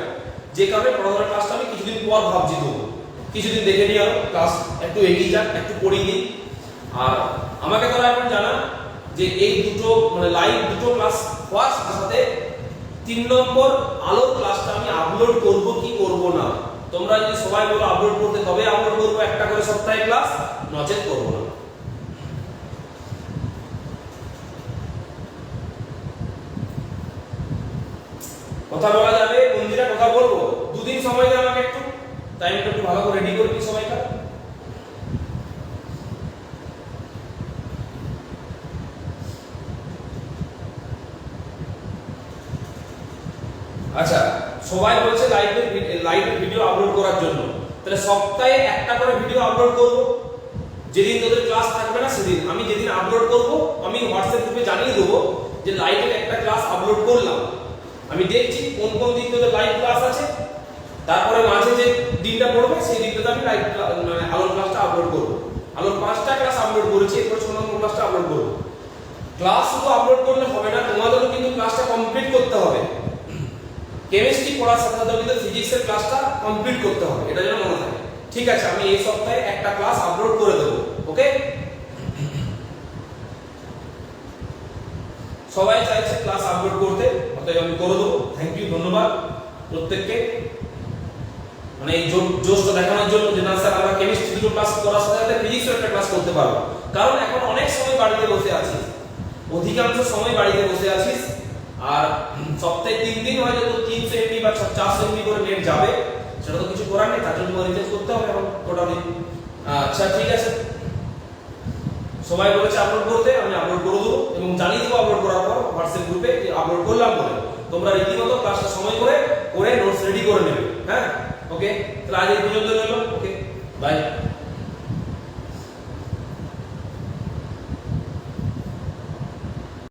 যে কারণে পড়াধরা ক্লাসটা আমি কিছুদিন পর ভাবছি দেবো। কিছুদিন দেখে নিয়ে ক্লাস একটু এগিয়ে যাক, একটু পড়িয়ে দিই। আর আমাকে তোরা এখন জানা যে এই দুটো মানে লাইভ দুটো ক্লাস হওয়ার সাথে সাথে 3 নম্বর আলোর ক্লাসটা আমি আপলোড করব কি করব না। তোমরা যদি সবাই বলো আপলোড করতে তবে আপলোড করব একটা করে সপ্তাহে ক্লাস, নচেত করব না। কথা বলা যাবে, বন্ধুরা কথা বলবো। দুদিন সময় দাও আমাকে, একটু টাইমটা একটু ভালো করে রেডি করে দিই সবাইকে। আচ্ছা, সবাই বলছে লাইভে ভিডিও আপলোড করার জন্য, তাহলে সপ্তাহে একটা করে ভিডিও আপলোড করব। যেদিন তোদের ক্লাস থাকবে না সেদিন আমি যেদিন আপলোড করব আমি হোয়াটসঅ্যাপ গ্রুপে জানিয়ে দেবো যে লাইভে একটা ক্লাস আপলোড করলাম। আমি দেখছি কোন কোন দিন তোদের লাইভ ক্লাস আছে, তারপরে মাঝে যে দিনটা পড়বে সেই দিনটাতে আমি লাইভ মানে আলোর ক্লাসটা আপলোড করব। আলোর 5টা ক্লাস আপলোড করেছি, এরপর 6 নম্বর ক্লাসটা আপলোড করব। ক্লাস শুধু আপলোড করলে হবে না, তোমাদেরও কিন্তু ক্লাসটা কমপ্লিট করতে হবে। কেমিস্ট্রি পড়ার সাথে সাথে কিন্তু ফিজিক্সের ক্লাসটা কমপ্লিট করতে হবে, এটা যেন মনে থাকে। ঠিক আছে, আমি এই সপ্তাহে একটা ক্লাস আপলোড করে দেব। ওকে, সবাই চাইছে ক্লাস আপলোড করতে, অতএব আমি করে দেবো। থ্যাংক ইউ, ধন্যবাদ প্রত্যেককে, মানে এই জোশটা দেখানোর জন্য যে না স্যার আমরা কেমিস্ট্রি দুটো ক্লাস করার সাথে সাথে ফিজিক্সের একটা ক্লাস করতে পারবো। কারণ এখন অনেক সময় বাড়িতে বসে আছিস, অধিকাংশ সময় বাড়িতে বসে আছিস, আর সপ্তাহে 3 দিন হয়তো তো 300 MB বা 400 MB করে নেট যাবে, সেটা তো কিছু করার নেই, তার জন্য রিচার্জ করতে হবে এখন টোটালি। আচ্ছা ঠিক আছে, সবাই বলেছে আপলোড করতে, আমি আপলোড করে দেবো এবং জানিয়ে দেবো আপলোড করার পর হোয়াটসঅ্যাপ গ্রুপে যে আপলোড করলাম বলে। তোমরা রীতিমতো ক্লাসটা সময় করে নোটস রেডি করে নেবে। হ্যাঁ, ওকে, তাহলে আজ এই পর্যন্ত রইল। ওকে, বাই।